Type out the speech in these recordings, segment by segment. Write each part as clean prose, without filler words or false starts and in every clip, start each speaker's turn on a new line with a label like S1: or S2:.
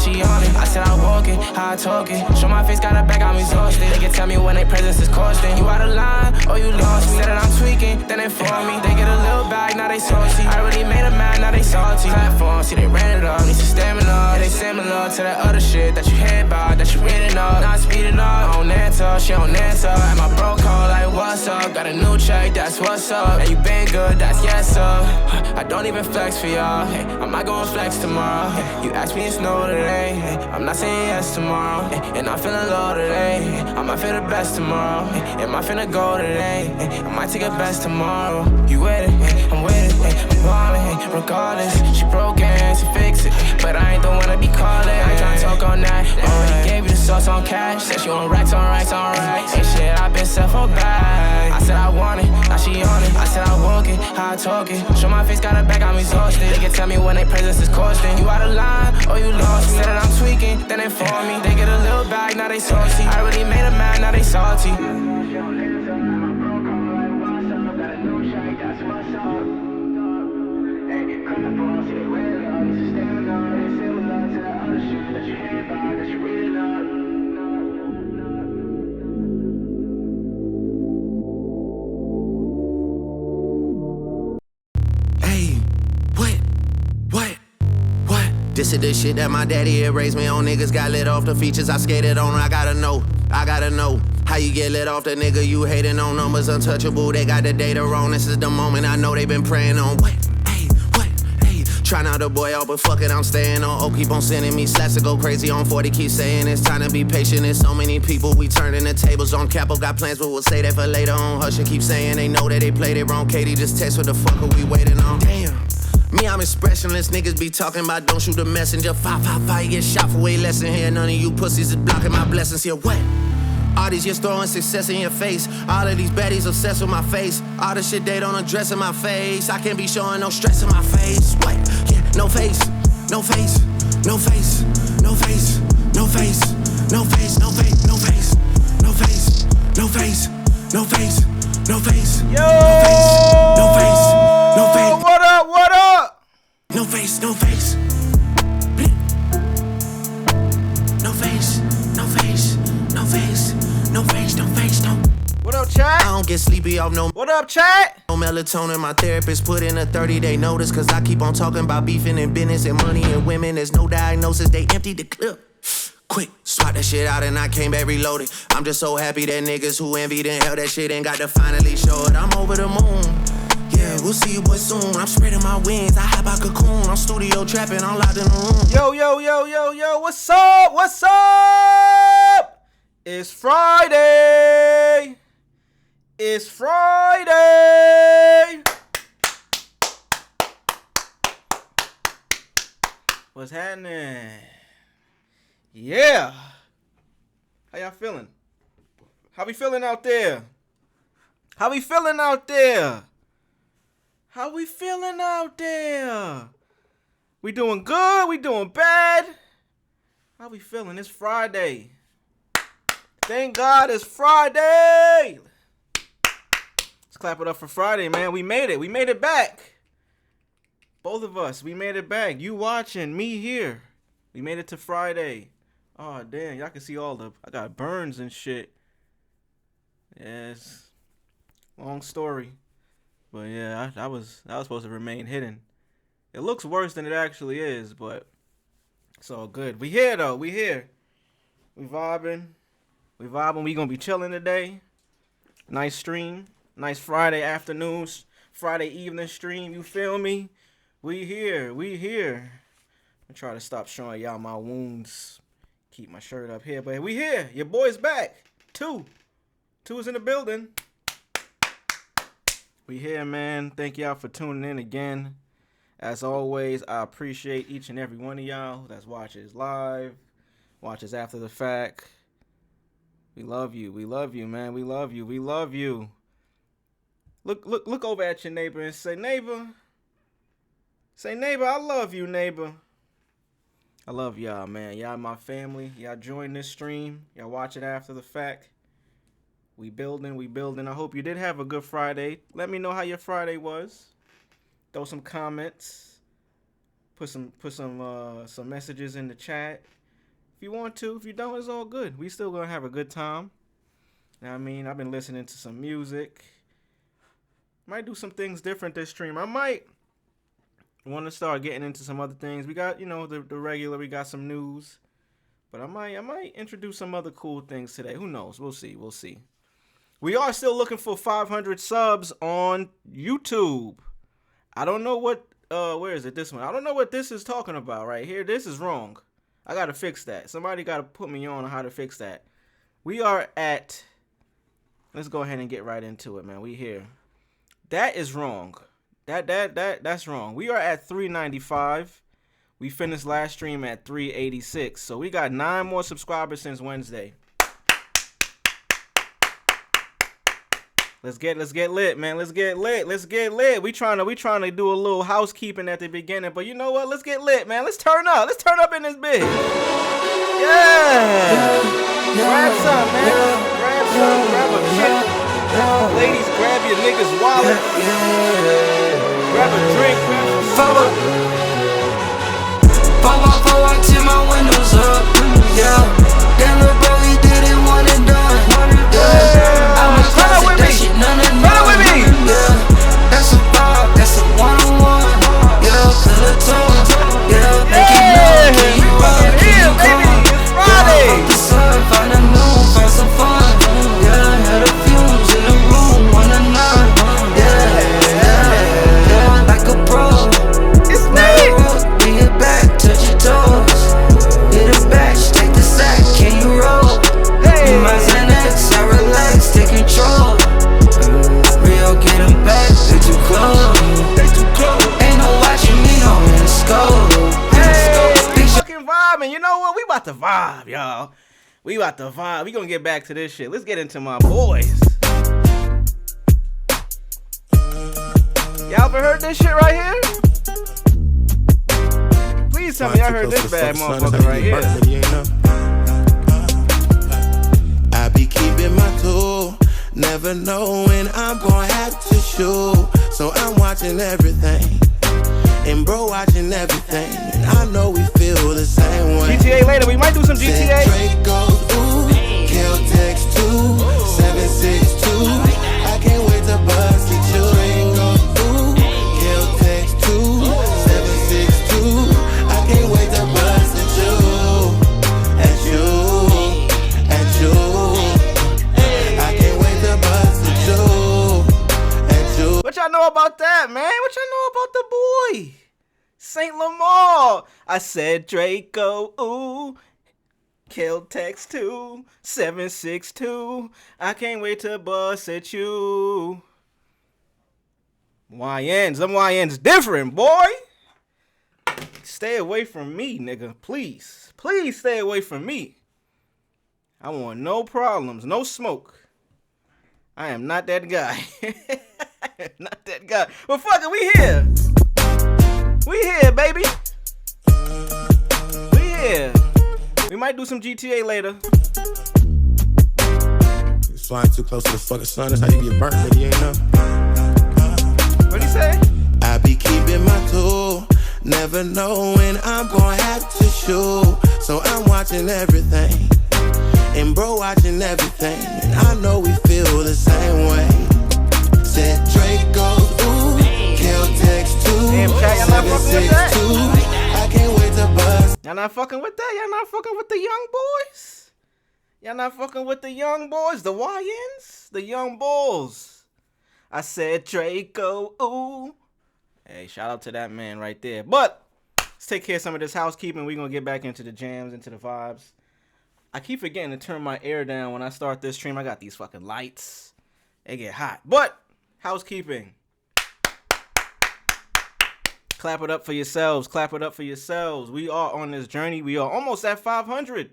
S1: she on it. I said I walk it, how I talk it. Show my face, got her back, I'm exhausted. They can tell me when they presence is costing. You out of line, or you lost me. Said that I'm tweaking, then they for me. They get a little bag, now they saucy. I already made a man, now they salty. Platform, see they ran it up, need some stamina. Yeah, they similar to that other shit that you hear about, that you reading up. Not speeding up, I don't answer, she don't answer. And my bro call like, what's up? Got a new check, that's what's up. And you been good, that's yes sir. I don't even flex for y'all, hey, I'm not gonna flex tomorrow. Hey, you asked me it's no today, hey, I'm not saying yes tomorrow. Hey, and I'm feeling low today, hey, I might feel the best tomorrow. Hey, am I finna go today? Hey, I might take it best tomorrow. You with it, hey, I'm with it, hey, I'm ballin', hey, regardless. She broken, so fix it, but I ain't the one to be calling. I ain't tryna talk on that. Already gave you the sauce on cash. Said she on racks, on racks, on racks. Hey shit, I been set for bag. I said I want it, now she on it. I said I walk it, how I talk it. Show my face, got her back, I'm exhausted. They can tell me when they presence is costing. You out of line, or you lost. Said that I'm tweaking, then they for me. They get a little bag, now they saucy. I already made a man, now they salty.
S2: This is the shit that my daddy had raised me on. Niggas got lit off the features I skated on. I gotta know how you get lit off the nigga you hating on. Numbers untouchable, they got the data wrong. This is the moment I know they been praying on. Try not to boy out, but fuck it, I'm staying on. Oh, keep on sending me slaps to go crazy on 40. Keep saying it's time to be patient. There's so many people, we turning the tables on. Capo got plans, but we'll say that for later on. Hush and keep saying they know that they played it wrong. Katie just text, what the fuck are we waiting on? Damn. Me, I'm expressionless, niggas be talking about don't shoot the messenger. 555, you get shot for way less than here. None of you pussies is blocking my blessings here. What? All these years throwing success in your face. All of these baddies obsessed with my face. All the shit they don't address in my face. I can't be showing no stress in my face. What? Yeah, no face, no face, no face, no face, no face, no face, no face, no face, no face, no face, no face, no face,
S3: yo,
S2: no face, no face.
S3: What up? What up?
S2: No face, no face. No face, no face, no face, no face, no face, no.
S3: What up, chat?
S2: I don't get sleepy off no.
S3: What up, chat?
S2: No melatonin. My therapist put in a 30-day notice, cause I keep on talking about beefing and business and money and women. There's no diagnosis, they emptied the clip. Quick, swap that shit out and I came back reloaded. I'm just so happy that niggas who envied and hell that shit ain't got to finally show it. I'm over the moon. Yeah, we'll see you boys soon. I'm spreading my wings, I hop out cocoon. I'm studio trapping, I'm locked in the room.
S3: Yo, yo, yo, yo, yo, what's up? What's up? It's Friday. It's Friday. What's happening? Yeah. How y'all feeling? How we feeling out there? How we feeling out there? How we feeling out there? We doing good? We doing bad? How we feeling? It's Friday. Thank God it's Friday. Let's clap it up for Friday, man. We made it. We made it back. Both of us, we made it back. You watching, me here. We made it to Friday. Oh, damn. Y'all can see all the... I got burns and shit. Yes. Long story. But yeah, that was supposed to remain hidden. It looks worse than it actually is, but it's all good. We here, though. We here. We vibing. We gonna be chilling today. Nice stream. Nice Friday afternoons. Friday evening stream. You feel me? We here. We here. I'm trying to stop showing y'all my wounds. Keep my shirt up here. But we here. Your boy's back. Two is in the building. We here, man. Thank y'all for tuning in again. As always, I appreciate each and every one of y'all that's watches live, watches after the fact. We love you. We love you, man. We love you. We love you. Look over at your neighbor and say, neighbor. Say, neighbor, I love you, neighbor. I love y'all, man. Y'all my family. Y'all join this stream. Y'all watch it after the fact. We building. I hope you did have a good Friday. Let me know how your Friday was. Throw some comments. Put some messages in the chat. If you want to, if you don't, it's all good. We still gonna have a good time. You know what I mean? I've been listening to some music. Might do some things different this stream. I might want to start getting into some other things. We got, you know, the regular. We got some news, but I might introduce some other cool things today. Who knows? We'll see. We'll see. We are still looking for 500 subs on YouTube. I don't know what. Where is it? This one. I don't know what this is talking about right here. This is wrong. I gotta fix that. Somebody gotta put me on how to fix that. We are at. Let's go ahead and get right into it, man. We here. That is wrong. That's wrong. We are at 395. We finished last stream at 386. So we got 9 more subscribers since Wednesday. Let's get lit, man. Let's get lit. We trying to do a little housekeeping at the beginning, but you know what? Let's get lit, man. Let's turn up. Let's turn up in this bitch. Yeah. Grab some, man. Grab some. Grab a chick. Ladies, grab your nigga's wallet. Grab a drink. Grab some soda.
S4: I tip my windows up. Yeah. Damn, little bro, he did it one and done. Yeah. I'm a classic, that shit none and none. Yeah. That's a vibe, that's a one-on-one. Yeah, to the tone. Yeah, make it known. Can you rock? Can you come?
S3: It's Friday.
S4: Up the sun, find a moon, find some fun. Yeah, had a fumes in the room, 1 to 9. Yeah, like a pro.
S3: It's me.
S4: Bring it back, touch your toes. Hit a batch, take the sack, can you roll?
S3: Hey.
S4: My Xanax, I relax, take control. Rio, get him back, they too close. Ain't no watching me, no in the scope.
S3: Hey, fucking vibing. You know what? We about to vibe, y'all. We about to vibe. We gonna get back to this shit. Let's get into my boys. Y'all ever heard this shit right here? Please tell me y'all heard this bad motherfucker right here.
S5: I be keeping my tool, never know when I'm gonna have to shoot. So I'm watching everything, and bro watching everything. And I know we feel the same way.
S3: GTA later, we might do some GTA.
S5: Drake goes, ooh, Kill text 2, 762. I can't wait to bust at you. Ooh, Kill text 2, 762. I can't wait to bust at you. At you. At you. I can't wait to bust at you. At you.
S3: What y'all know about that, man? What y'all know about the boy? Saint Lamar. I said Draco, ooh. Kill text 2, 762. I can't wait to bust at you. YNs, them YNs different, boy. Stay away from me, nigga. Please. Please stay away from me. I want no problems, no smoke. I am not that guy. I am not that guy. But fuck it, we here. We here, baby. We here. We might do some GTA later.
S5: You flying too close to the fucking sun. That's how you get burnt, nigga. You ain't know.
S3: What'd he say?
S5: I be keeping my tool, never know when I'm gonna have to shoot. So I'm watching everything, and bro watching everything. And I know we feel the same way. Said Drake goes, ooh, Kill text 2,
S3: Damn, chat, y'all not fucking with that?
S5: 762. I can't wait to bust.
S3: Y'all not fucking with that? Y'all not fucking with the young boys? Y'all not fucking with the young boys? The YNs? The young bulls. I said Draco, ooh. Hey, shout out to that man right there. But let's take care of some of this housekeeping. We're going to get back into the jams, into the vibes. I keep forgetting to turn my air down when I start this stream. I got these fucking lights. They get hot. But housekeeping. Clap it up for yourselves. Clap it up for yourselves. We are on this journey. We are almost at 500.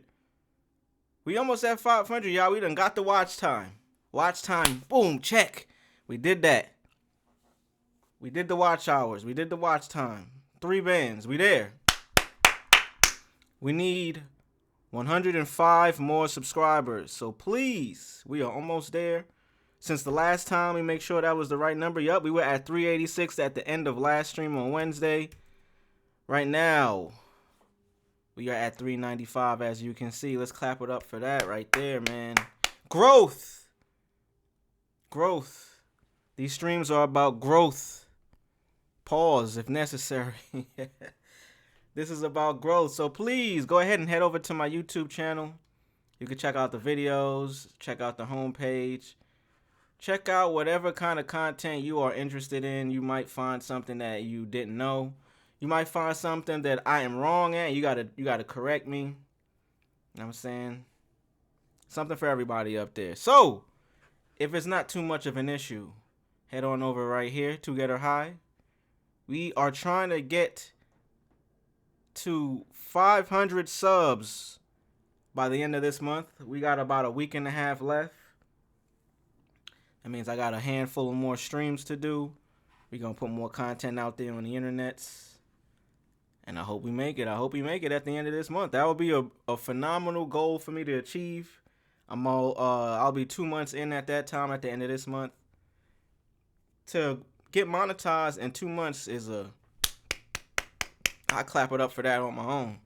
S3: We almost at 500, y'all. We done got the watch time. Watch time. Boom. Check. We did that. We did the watch hours. We did the watch time. 3 bands. We there. We need 105 more subscribers. So please, we are almost there. Since the last time, we make sure that was the right number. Yup, we were at 386 at the end of last stream on Wednesday. Right now, we are at 395, as you can see. Let's clap it up for that right there, man. Growth. Growth. These streams are about growth. Pause if necessary. This is about growth. So please go ahead and head over to my YouTube channel. You can check out the videos, check out the homepage. Check out whatever kind of content you are interested in. You might find something that you didn't know. You might find something that I am wrong at. You gotta correct me. You know what I'm saying? Something for everybody up there. So, if it's not too much of an issue, head on over right here to Get Her High. We are trying to get to 500 subs by the end of this month. We got about a week and a half left. That means I got a handful of more streams to do. We're going to put more content out there on the internets. And I hope we make it. I hope we make it at the end of this month. That would be a phenomenal goal for me to achieve. I'll be 2 months in at that time at the end of this month. To get monetized in 2 months I clap it up for that on my own.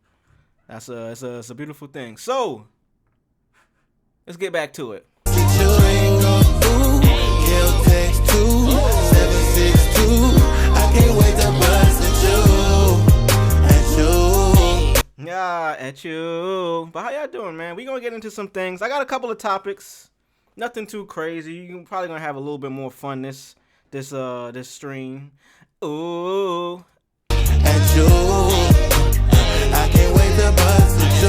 S3: It's a beautiful thing. So, let's get back to it.
S5: I can't wait to bust
S3: at you. But how y'all doing, man? We gonna get into some things. I got a couple of topics. Nothing too crazy. You probably gonna have a little bit more fun this stream. Ooh.
S5: At you. I can't wait to bust at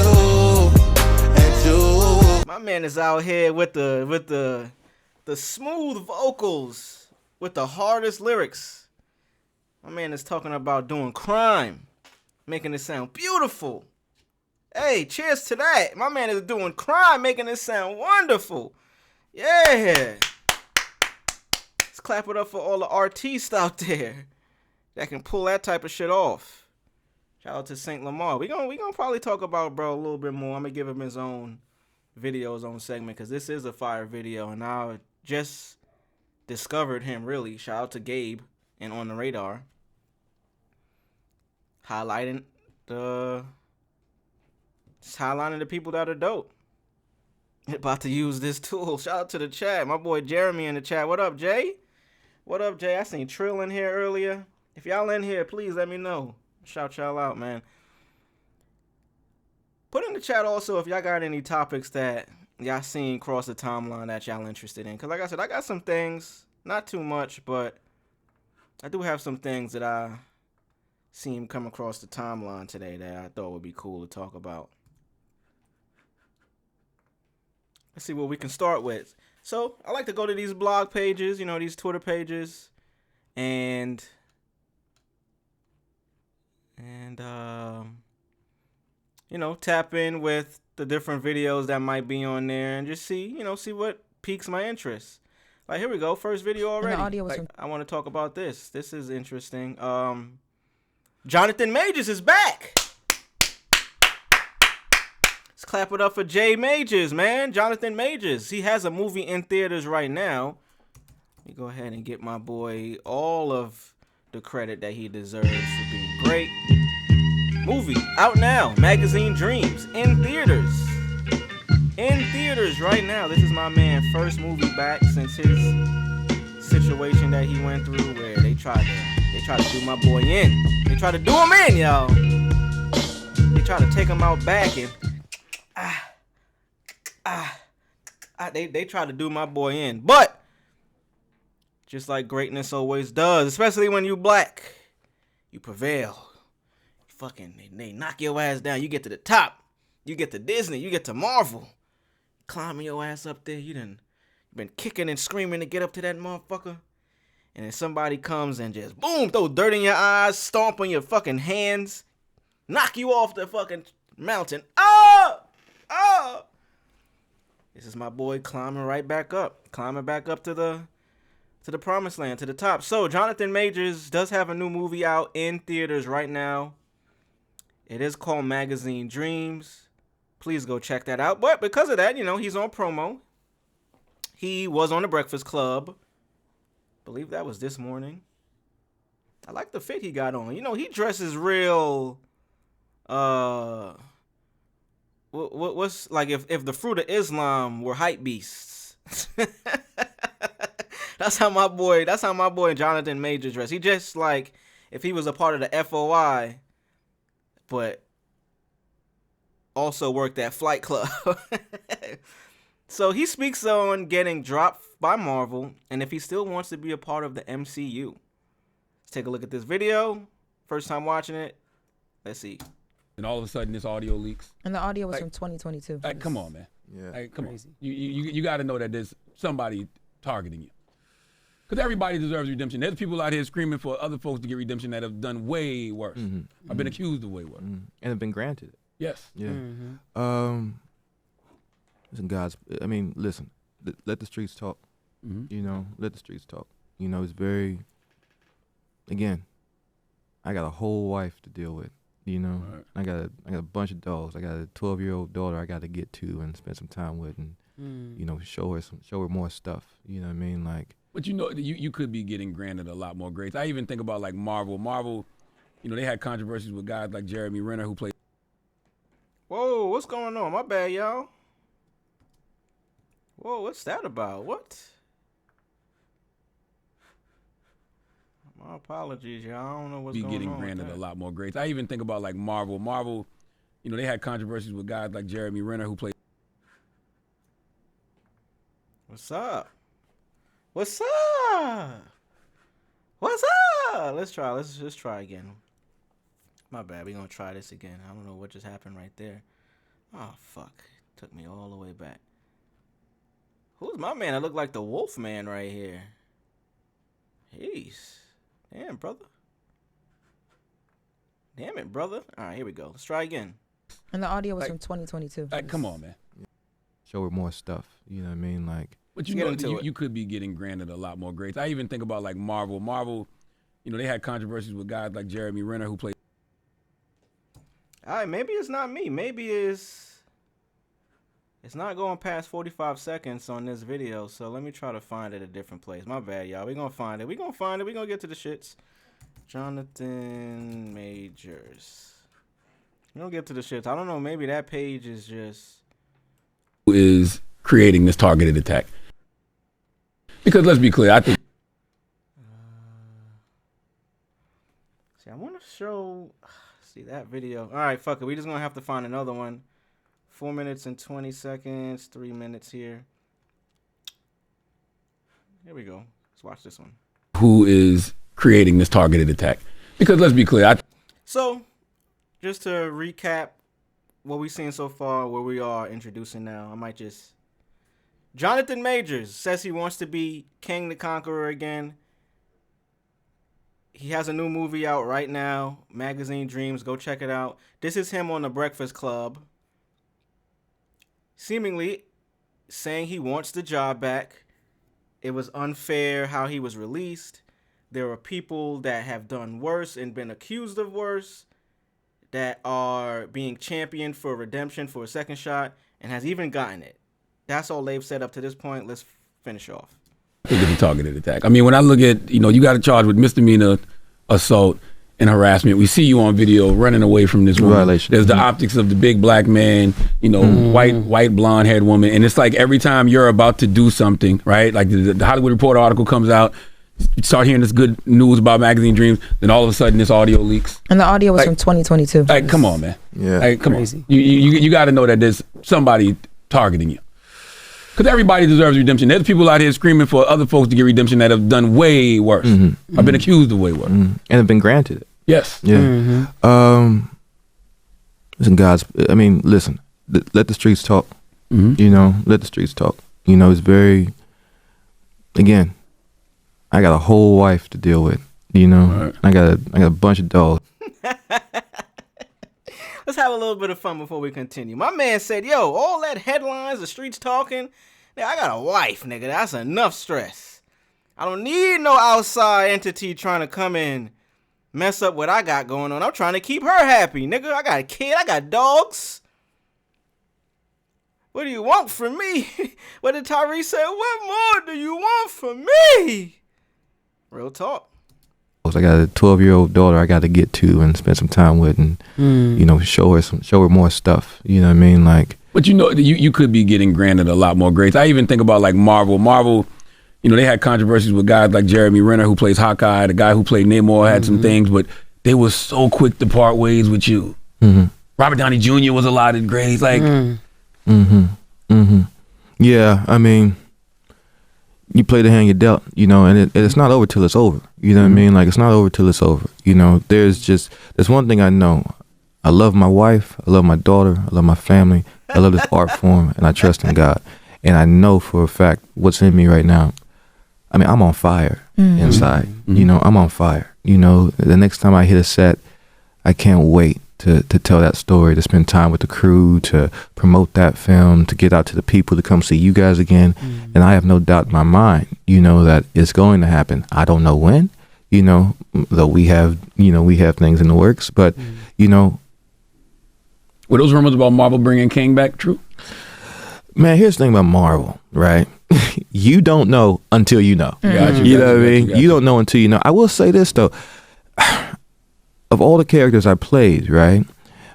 S5: you.
S3: My man is out here with the smooth vocals, with the hardest lyrics. My man is talking about doing crime, making it sound beautiful. Hey, cheers to that. My man is doing crime, making it sound wonderful. Yeah. Let's clap it up for all the artists out there that can pull that type of shit off. Shout out to Saint Lamar. We gonna probably talk about bro a little bit more. I'm gonna give him his own video, his own segment, because this is a fire video, and I just discovered him, really. Shout out to Gabe and On the Radar, highlighting the people that are dope. About to use this tool. Shout out to the chat. My boy Jeremy in the chat. What up, Jay? What up, Jay? I seen Trill in here earlier. If y'all in here, please let me know. Shout y'all out, man. Put in the chat also if y'all got any topics that y'all seen cross the timeline that y'all interested in. Because like I said, I got some things. Not too much, but I do have some things that I seen come across the timeline today that I thought would be cool to talk about. Let's see what we can start with. So, I like to go to these blog pages, these Twitter pages, and tap in with the different videos that might be on there and just see what piques my interest. Like, here we go. First video already.
S6: And the audio was
S3: I want to talk about this. This is interesting. Jonathan Majors is back. Let's clap it up for Jay Majors, man. Jonathan Majors. He has a movie in theaters right now. Let me go ahead and get my boy all of the credit that he deserves for being great. Movie out now. Magazine Dreams in theaters. In theaters right now. This is my man's first movie back since his situation that he went through, where they tried to do my boy in. They tried to do him in, y'all. They tried to take him out back and they tried to do my boy in. But just like greatness always does, especially when you black, you prevail. They knock your ass down. You get to the top. You get to Disney. You get to Marvel. Climbing your ass up there. You've been kicking and screaming to get up to that motherfucker. And then somebody comes and just boom, throw dirt in your eyes, stomp on your fucking hands, knock you off the fucking mountain. Oh! This is my boy climbing back up to the promised land, to the top. So Jonathan Majors does have a new movie out in theaters right now. It is called Magazine Dreams. Please go check that out. But because of that, he's on promo. He was on The Breakfast Club. I believe that was this morning. I like the fit he got on. You know, he dresses real. What's like if the Fruit of Islam were hype beasts? That's how my boy Jonathan Majors dress. He just like if he was a part of the FOI, but also worked at Flight Club. So he speaks on getting dropped by Marvel and if he still wants to be a part of the MCU. Let's take a look at this video. First time watching it. Let's see.
S6: And all of a sudden, this audio leaks.
S7: And the audio was from 2022.
S6: Like, come on, man.
S5: Yeah.
S6: Like, come on. You got to know that there's somebody targeting you. Because everybody deserves redemption. There's people out here screaming for other folks to get redemption that have done way worse. I've been accused of way worse.
S8: And have been granted it.
S6: Yes.
S8: Yeah. Listen, guys. I mean, listen. Let the streets talk. You know, let the streets talk. You know, it's very. Again, I got a whole wife to deal with. You know, I got a bunch of dogs. I got a 12-year-old daughter I got to get to and spend some time with, and you know, show her more stuff. You know what I mean? Like.
S6: But you know, you could be getting granted a lot more grace. I even think about like Marvel. Marvel, you know, they had controversies with guys like Jeremy Renner who played.
S3: Whoa, what's going on? My bad, y'all. Whoa, what's that about? What? My apologies, y'all. I don't know what's going on.
S6: Be getting granted a lot more grace. I even think about like Marvel. Marvel, you know, they had controversies with guys like Jeremy Renner who played.
S3: What's up? What's up? What's up? Let's try again. My bad. We're gonna try this again. I don't know what just happened right there. Oh fuck. Took me all the way back. Who's my man? I look like the Wolf Man right here. Jeez. Damn, brother. Damn it, brother. All right, here we go. Let's try again.
S7: And the audio was from 2022.
S6: Like, come on, man.
S8: Show her more stuff. You know what I mean? Like.
S6: But you know, you could be getting granted a lot more grace. I even think about like Marvel. Marvel, you know, they had controversies with guys like Jeremy Renner who played.
S3: All right, maybe it's not me. Maybe it's not going past 45 seconds on this video. So let me try to find it a different place. My bad, y'all. We're going to find it. We're going to get to the shits. Jonathan Majors. We're going to get to the shits. I don't know. Maybe that page is just.
S6: Who is creating this targeted attack? Because let's be clear, I think.
S3: See, I want to show. See that video. All right, fuck it. We just going to have to find another one. 4 minutes and 20 seconds. 3 minutes here. Here we go. Let's watch this one.
S6: Who is creating this targeted attack? Because let's be clear. So,
S3: just to recap what we've seen so far, where we are introducing now, I might just. Jonathan Majors says he wants to be King the Conqueror again. He has a new movie out right now, Magazine Dreams. Go check it out. This is him on The Breakfast Club, seemingly saying he wants the job back. It was unfair how he was released. There are people that have done worse and been accused of worse that are being championed for redemption for a second shot and has even gotten it. That's all they've said up to this point. Let's finish off.
S6: I think it's a targeted attack. I mean, when I look at, you know, you got to charge with misdemeanor assault and harassment. We see you on video running away from this woman.
S8: Violation.
S6: There's the optics of the big black man, you know, white blonde haired woman. And it's like every time you're about to do something, right? Like the Hollywood Reporter article comes out, you start hearing this good news about Magazine Dreams, then all of a sudden this audio leaks.
S7: And the audio was from 2022.
S6: Like, come on, man.
S8: Yeah.
S6: Like, come on. You got to know that there's somebody targeting you. Because everybody deserves redemption. There's people out here screaming for other folks to get redemption that have done way worse. I've been accused of way worse.
S8: And have been granted it.
S6: Yes.
S8: Yeah. Listen, guys. I mean, listen. Let the streets talk. You know, let the streets talk. You know, it's very. Again, I got a whole wife to deal with. You know, I got a bunch of dogs.
S3: Let's have a little bit of fun before we continue. My man said, yo, all that headlines, the streets talking, nigga, I got a wife, nigga. That's enough stress. I don't need no outside entity trying to come in, mess up what I got going on. I'm trying to keep her happy, nigga. I got a kid. I got dogs. What do you want from me? What did Tyrese say? What more do you want from me? Real talk.
S8: I got a 12-year-old daughter I got to get to and spend some time with, and you know, show her more stuff. You know what I mean? Like,
S6: but you know, you could be getting granted a lot more grades. I even think about like Marvel. Marvel, you know, they had controversies with guys like Jeremy Renner, who plays Hawkeye. The guy who played Namor had some things, but they were so quick to part ways with you. Robert Downey Jr. was allotted grades. Like,
S8: yeah, I mean, you play the hand you dealt, you know, and it's not over till it's over. You know what I mean? Like, it's not over till it's over. You know, there's one thing I know. I love my wife. I love my daughter. I love my family. I love this art form, and I trust in God. And I know for a fact what's in me right now. I mean, I'm on fire inside. You know, I'm on fire. You know, the next time I hit a set, I can't wait to tell that story, to spend time with the crew, to promote that film, to get out to the people, to come see you guys again. And I have no doubt in my mind, you know, that it's going to happen. I don't know when, you know, though we have things in the works, but, you know.
S6: Were those rumors about Marvel bringing King back true?
S8: Man, here's the thing about Marvel, right? You don't know until you know. You know what I mean? You don't know until you know. I will say this, though. Of all the characters I played, right,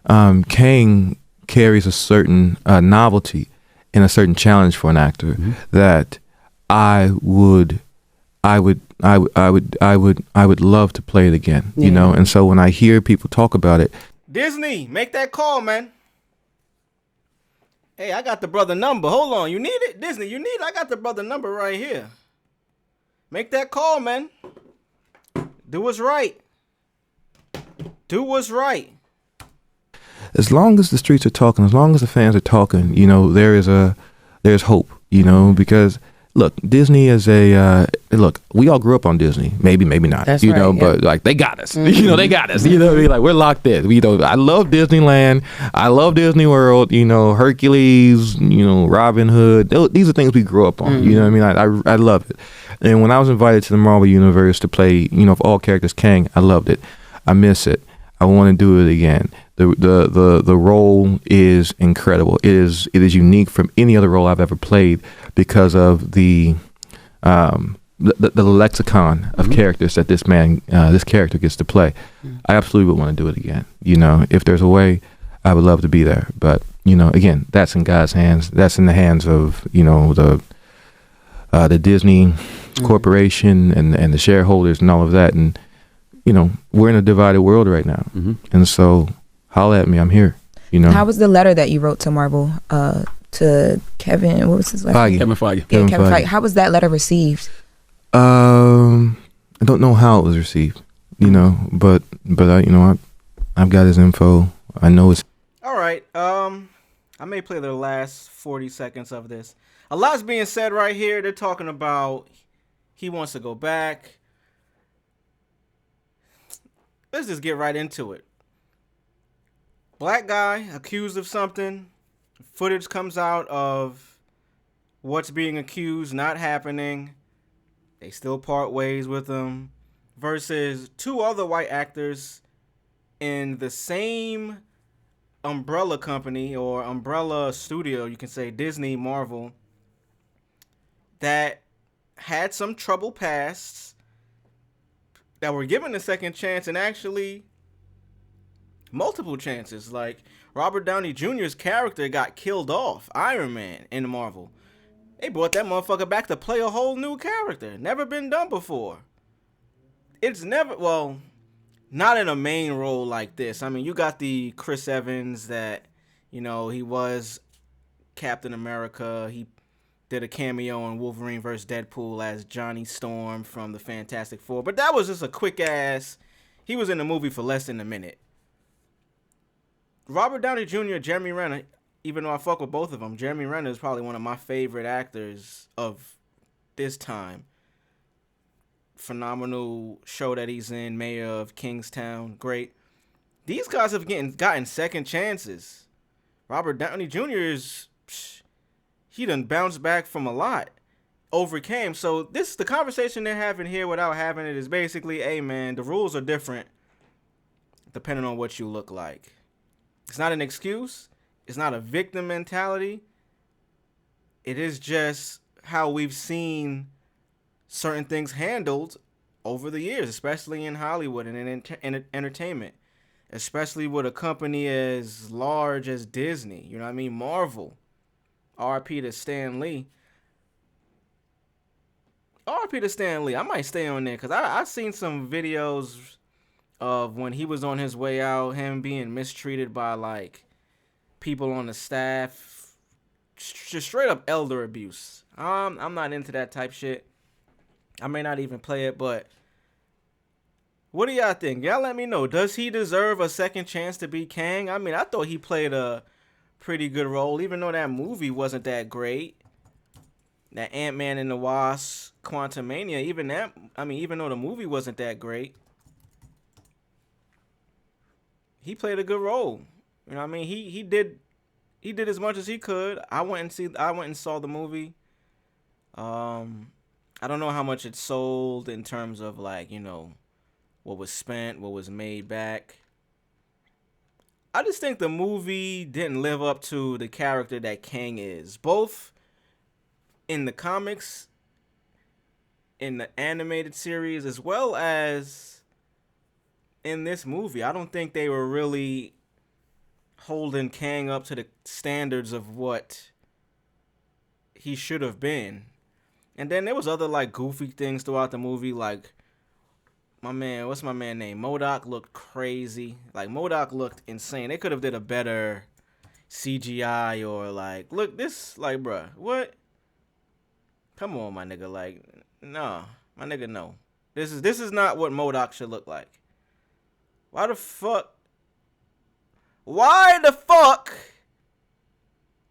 S8: Kang carries a certain novelty and a certain challenge for an actor that I would love to play it again, you know. And so when I hear people talk about it,
S3: Disney, make that call, man. Hey, I got the brother number. Hold on, you need it, Disney? You need it? I got the brother number right here. Make that call, man. Do what's right. Do what's right.
S8: As long as the streets are talking, as long as the fans are talking, you know, there's hope, you know, because look, Disney is look, we all grew up on Disney. Maybe not.
S9: That's
S8: you
S9: right,
S8: know,
S9: yeah.
S8: but like they got us. You know, they got us. You know what I mean? Like we're locked in. You know, I love Disneyland. I love Disney World, you know, Hercules, you know, Robin Hood. These are things we grew up on. You know what I mean? I love it. And when I was invited to the Marvel Universe to play, you know, of all characters, Kang, I loved it. I miss it. I want to do it again. The role is incredible. It is unique from any other role I've ever played because of the lexicon of characters that this character gets to play. I absolutely would want to do it again. You know, if there's a way, I would love to be there. But you know, again, that's in God's hands. That's in the hands of, you know, the Disney Corporation and the shareholders and all of that. And you know, we're in a divided world right now. And so holla at me, I'm here. You know.
S7: How was the letter that you wrote to Marvel, to Kevin, what was his last name?
S6: Kevin Feige.
S7: Yeah, Kevin Feige. How was that letter received?
S8: I don't know how it was received, you know, but I, you know, I've got his info. I know it's.
S3: All right. I may play the last 40 seconds of this. A lot's being said right here. They're talking about he wants to go back. Let's just get right into it. Black guy accused of something. Footage comes out of what's being accused not happening. They still part ways with him. Versus two other white actors in the same umbrella company or umbrella studio, you can say Disney, Marvel, that had some trouble pasts, that were given a second chance, and actually multiple chances. Like Robert Downey Jr.'s character got killed off, Iron Man, in Marvel. They brought that motherfucker back to play a whole new character. Never been done before. It's never, well, not in a main role like this. I mean, you got the Chris Evans that, you know, he was Captain America. He did a cameo in Wolverine vs. Deadpool as Johnny Storm from the Fantastic Four. But that was just a quick ass. He was in the movie for less than a minute. Robert Downey Jr., Jeremy Renner, even though I fuck with both of them, Jeremy Renner is probably one of my favorite actors of this time. Phenomenal show that he's in, Mayor of Kingstown. Great. These guys have gotten second chances. Robert Downey Jr. is... he done bounced back from a lot. Overcame. So this, the conversation they're having here without having it is basically, hey man, the rules are different depending on what you look like. It's not an excuse. It's not a victim mentality. It is just how we've seen certain things handled over the years, especially in Hollywood and in entertainment, especially with a company as large as Disney. You know what I mean? Marvel. R.I.P. to Stan Lee. R.I.P. to Stan Lee. I might stay on there because I seen some videos of when he was on his way out, him being mistreated by like people on the staff, just straight up elder abuse. I'm not into that type shit. I may not even play it, but what do y'all think? Y'all let me know. Does he deserve a second chance to be Kang? I mean, I thought he played a pretty good role, even though that movie wasn't that great. That Ant-Man and the Wasp, Quantumania, even though the movie wasn't that great, he played a good role. You know what I mean? He did as much as he could. I went and saw the movie. I don't know how much it sold in terms of like, you know, what was spent, what was made back. I just think the movie didn't live up to the character that Kang is, both in the comics, in the animated series, as well as in this movie. I don't think they were really holding Kang up to the standards of what he should have been. And then there was other like goofy things throughout the movie, like what's my man name? MODOK looked crazy. Like MODOK looked insane. They could have did a better CGI or like, look this, like, bruh, what? Come on, my nigga, like, nah, my nigga, no. This is not what MODOK should look like. Why the fuck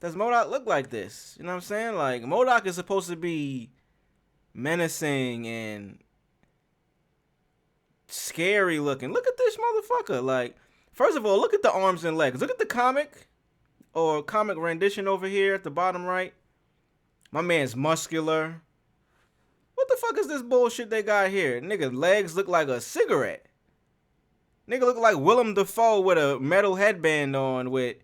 S3: does MODOK look like this? You know what I'm saying? Like, MODOK is supposed to be menacing and scary looking. Look at this motherfucker. Like, first of all, look at the arms and legs. Look at the comic rendition over here at the bottom right. My man's muscular. What the fuck is this bullshit they got here? Nigga, legs look like a cigarette. Nigga look like Willem Dafoe with a metal headband on with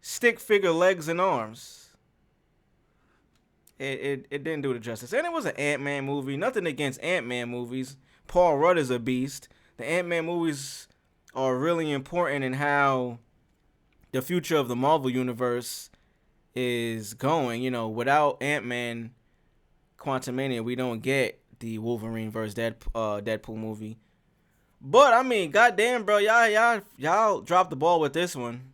S3: stick figure legs and arms. It didn't do it justice. And it was an Ant-Man movie. Nothing against Ant-Man movies. Paul Rudd is a beast. The Ant-Man movies are really important in how the future of the Marvel Universe is going. You know, without Ant-Man Quantumania, we don't get the Wolverine vs. Deadpool movie. But, I mean, goddamn, bro, y'all dropped the ball with this one.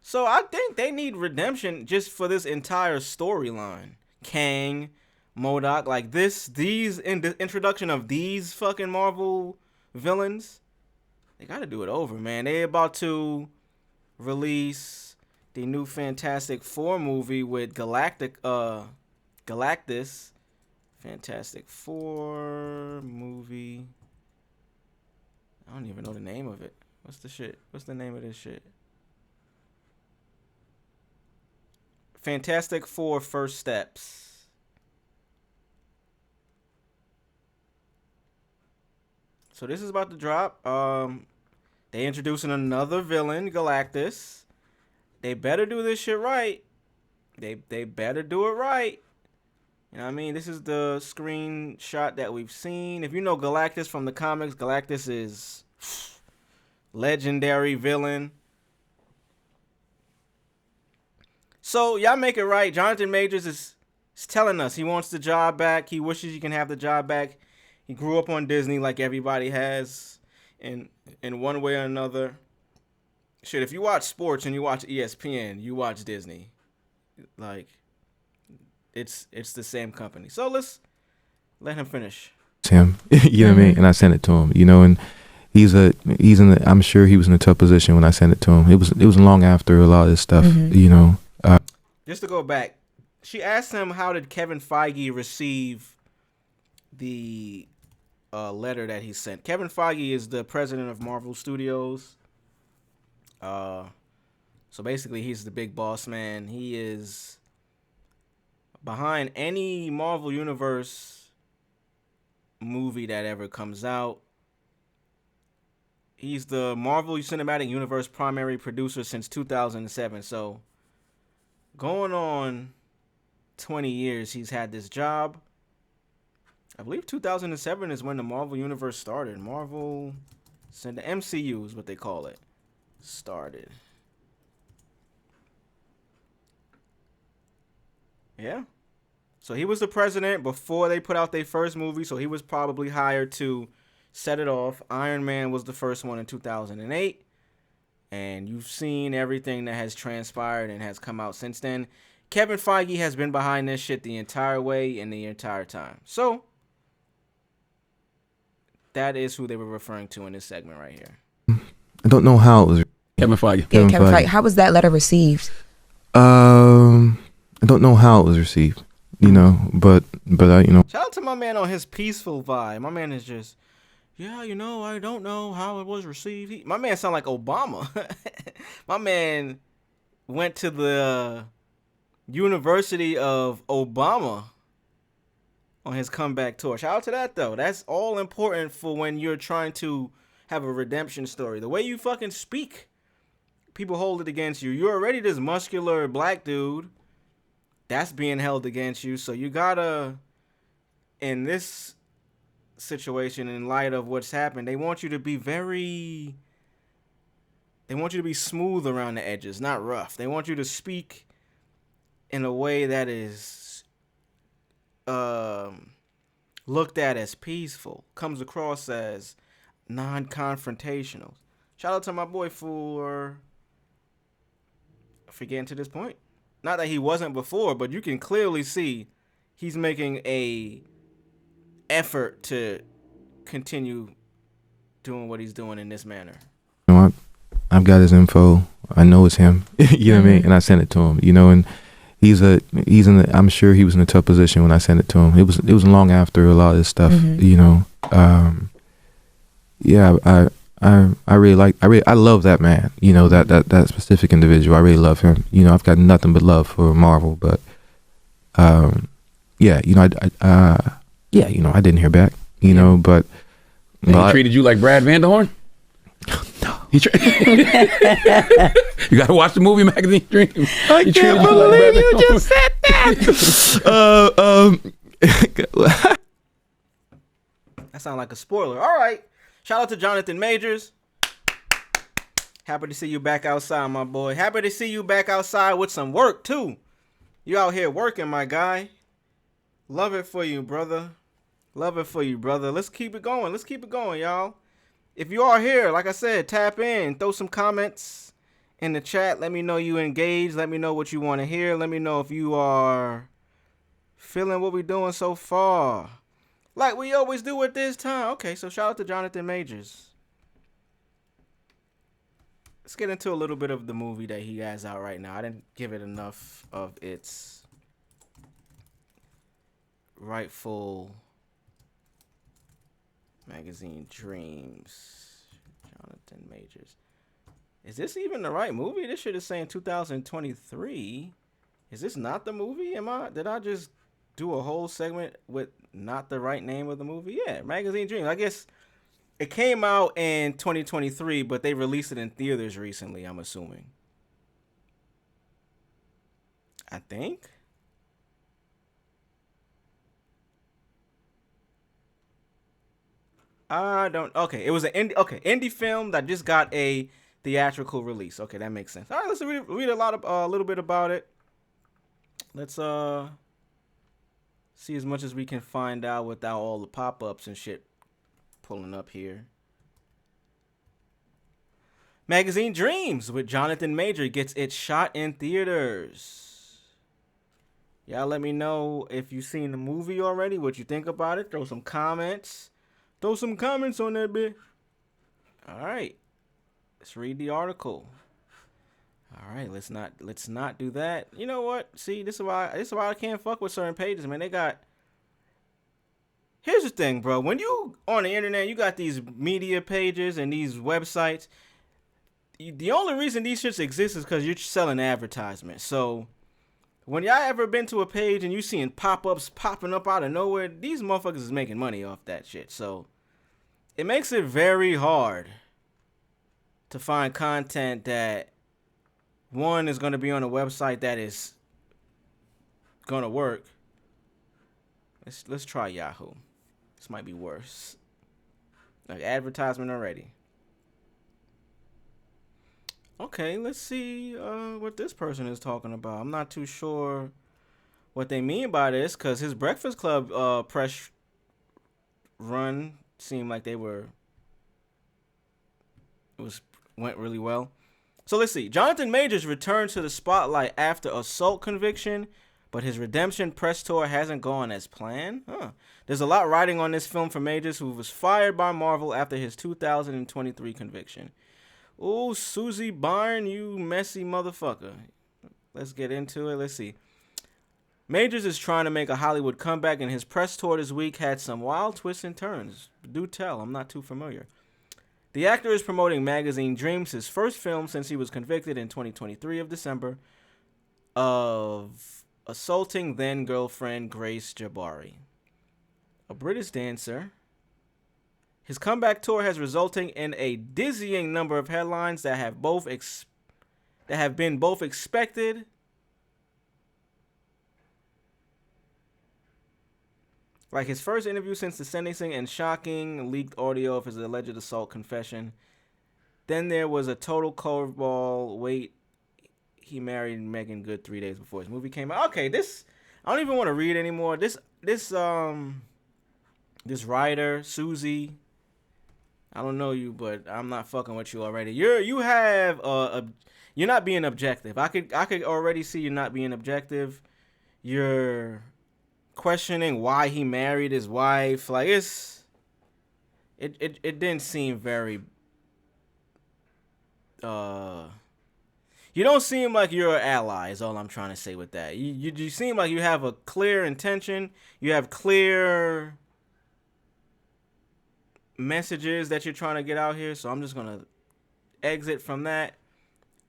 S3: So, I think they need redemption just for this entire storyline. Kang, MODOK, like the introduction of these fucking Marvel villains, they gotta do it over, man. They about to release the new Fantastic Four movie with Galactus. Fantastic Four movie. I don't even know the name of it. What's the name of this shit? Fantastic Four First Steps. So this is about to drop. They introducing another villain, Galactus. They better do this shit right. They better do it right. You know what I mean? This is the screenshot that we've seen. If you know Galactus from the comics, Galactus is legendary villain. So, y'all make it right. Jonathan Majors is telling us he wants the job back. He wishes he can have the job back. He grew up on Disney like everybody has in one way or another. Shit, if you watch sports and you watch ESPN, you watch Disney. Like, it's the same company. So, let's let him finish.
S8: Him, you know what I mean? And I sent it to him, you know, and I'm sure he was in a tough position when I sent it to him. It was long after a lot of this stuff, you know.
S3: Just to go back, she asked him how did Kevin Feige receive the letter that he sent. Kevin Feige is the president of Marvel Studios. So basically, he's the big boss man. He is behind any Marvel Universe movie that ever comes out. He's the Marvel Cinematic Universe primary producer since 2007. So, going on 20 years, he's had this job. I believe 2007 is when the Marvel Universe started. Marvel, the MCU is what they call it, started. Yeah. So he was the president before they put out their first movie, so he was probably hired to set it off. Iron Man was the first one in 2008. And you've seen everything that has transpired and has come out since then. Kevin Feige has been behind this shit the entire way and the entire time. So, that is who they were referring to in this segment right here.
S8: I don't know how it was.
S6: Kevin Feige.
S7: Yeah, Kevin Feige. How was that letter received?
S8: I don't know how it was received, but I,
S3: Shout out to my man on his peaceful vibe. My man is just, yeah, I don't know how it was received. My man sound like Obama. My man went to the University of Obama on his comeback tour. Shout out to that, though. That's all important for when you're trying to have a redemption story. The way you fucking speak, people hold it against you. You're already this muscular black dude. That's being held against you. So you gotta, in this situation, in light of what's happened, they want you to be smooth around the edges, not rough. They want you to speak in a way that is looked at as peaceful, comes across as non-confrontational. Shout out to my boy for getting to this point. Not that he wasn't before, but you can clearly see he's making a effort to continue doing what he's doing in this manner.
S8: I've got his info. I know it's him. You know what I mean? And I sent it to him. And I'm sure he was in a tough position when I sent it to him. It was long after a lot of this stuff. I love that man. That specific individual. I really love him. I've got nothing but love for Marvel, but I didn't hear back. But
S6: he treated you like Brad Vanderhorn?
S8: No.
S6: You gotta watch the movie Magazine Dreams.
S8: I can't believe you just said that.
S3: That sounds like a spoiler. All right. Shout out to Jonathan Majors. Happy to see you back outside, my boy. Happy to see you back outside with some work, too. You out here working, my guy. Love it for you, brother. Love it for you, brother. Let's keep it going. Let's keep it going, y'all. If you are here, like I said, tap in. Throw some comments in the chat. Let me know you engaged. Let me know what you want to hear. Let me know if you are feeling what we're doing so far. Like we always do at this time. Okay, so shout out to Jonathan Majors. Let's get into a little bit of the movie that he has out right now. I didn't give it enough of its rightful Magazine Dreams. Jonathan Majors. Is this even the right movie? This shit is saying 2023. Is this not the movie? Did I just do a whole segment with not the right name of the movie? Yeah, Magazine Dreams. I guess it came out in 2023, but they released it in theaters recently, I'm assuming. I think. Okay, it was an indie film that just got a theatrical release. Okay, that makes sense. All right, let's read a little bit about it. Let's see as much as we can find out without all the pop-ups and shit pulling up here. Magazine Dreams with Jonathan Major gets its shot in theaters. Y'all let me know if you've seen the movie already, what you think about it. Throw some comments. Throw some comments on that bit. All right. Let's read the article. All right, let's not do that. You know what? See, this is why I can't fuck with certain pages, man. Here's the thing, bro. When you on the internet, you got these media pages and these websites. The only reason these shits exist is because you're selling advertisements. So when y'all ever been to a page and you seeing pop-ups popping up out of nowhere, these motherfuckers is making money off that shit. So it makes it very hard to find content that one is going to be on a website that is going to work. Let's try Yahoo. This might be worse. Like advertisement already. Okay, let's see what this person is talking about. I'm not too sure what they mean by this, because his Breakfast Club press run seemed like went really well. So let's see. Jonathan Majors returned to the spotlight after assault conviction, but his redemption press tour hasn't gone as planned. There's a lot riding on this film for Majors, who was fired by Marvel after his 2023 conviction. Ooh, Susie Byrne, you messy motherfucker. Let's get into it. Let's see. Majors is trying to make a Hollywood comeback, and his press tour this week had some wild twists and turns. Do tell, I'm not too familiar. The actor is promoting Magazine Dreams, his first film since he was convicted in 2023 of December of assaulting then-girlfriend Grace Jabari, a British dancer. His comeback tour has resulted in a dizzying number of headlines that have been both expected like his first interview since the sentencing and shocking leaked audio of his alleged assault confession. Then there was a total curveball. Wait, he married Megan Good 3 days before his movie came out. Okay, this I don't even want to read anymore. This writer, Susie, I don't know you, but I'm not fucking with you already. You're not being objective. I could already see you not being objective. You're questioning why he married his wife. Like it didn't seem very you don't seem like you're an ally is all I'm trying to say with that. You seem like you have a clear intention. You have clear messages that you're trying to get out here, so I'm just gonna exit from that.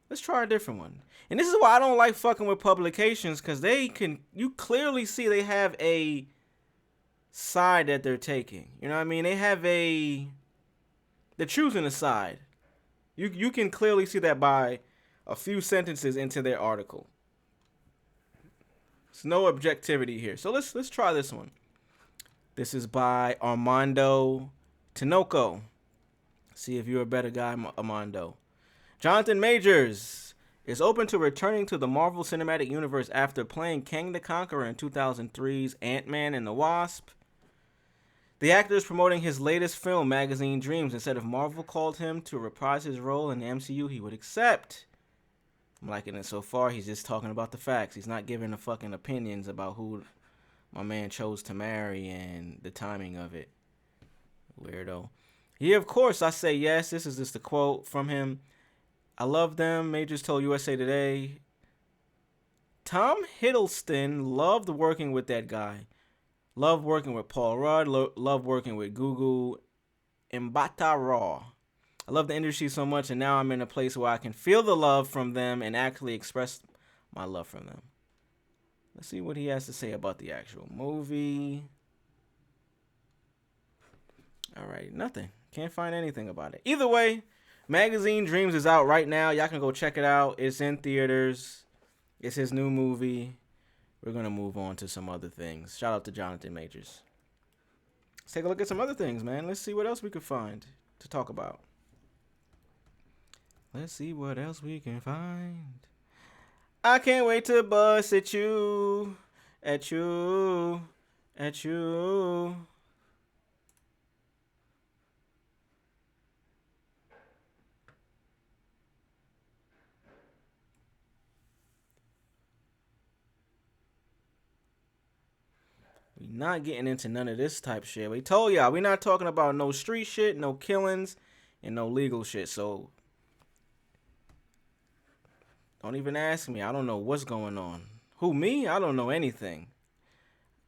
S3: Let's try a different one. And this is why I don't like fucking with publications, because you clearly see they have a side that they're taking. You know what I mean? They're choosing a side. You can clearly see that by a few sentences into their article. There's no objectivity here. So let's try this one. This is by Armando Tinoco. See if you're a better guy, Armando. Jonathan Majors is open to returning to the Marvel Cinematic Universe after playing Kang the Conqueror in 2003's Ant-Man and the Wasp. The actor is promoting his latest film, Magazine Dreams, and said if Marvel called him to reprise his role in the MCU, he would accept. I'm liking it so far. He's just talking about the facts. He's not giving the fucking opinions about who my man chose to marry and the timing of it. Weirdo. Yeah, of course, I say yes. This is just a quote from him. I love them. Majors told USA Today. Tom Hiddleston loved working with that guy. Loved working with Paul Rudd. Loved working with Gugu Mbatha-Raw. I love the industry so much, and now I'm in a place where I can feel the love from them and actually express my love from them. Let's see what he has to say about the actual movie. All right, nothing. Can't find anything about it. Either way, Magazine Dreams is out right now. Y'all can go check it out. It's in theaters. It's his new movie. We're going to move on to some other things. Shout out to Jonathan Majors. Let's take a look at some other things, man. Let's see what else we can find to talk about. Let's see what else we can find. I can't wait to bust at you. At you. At you. We not getting into none of this type shit. We told y'all we not talking about no street shit, no killings, and no legal shit. So don't even ask me. I don't know what's going on. Who, me? I don't know anything.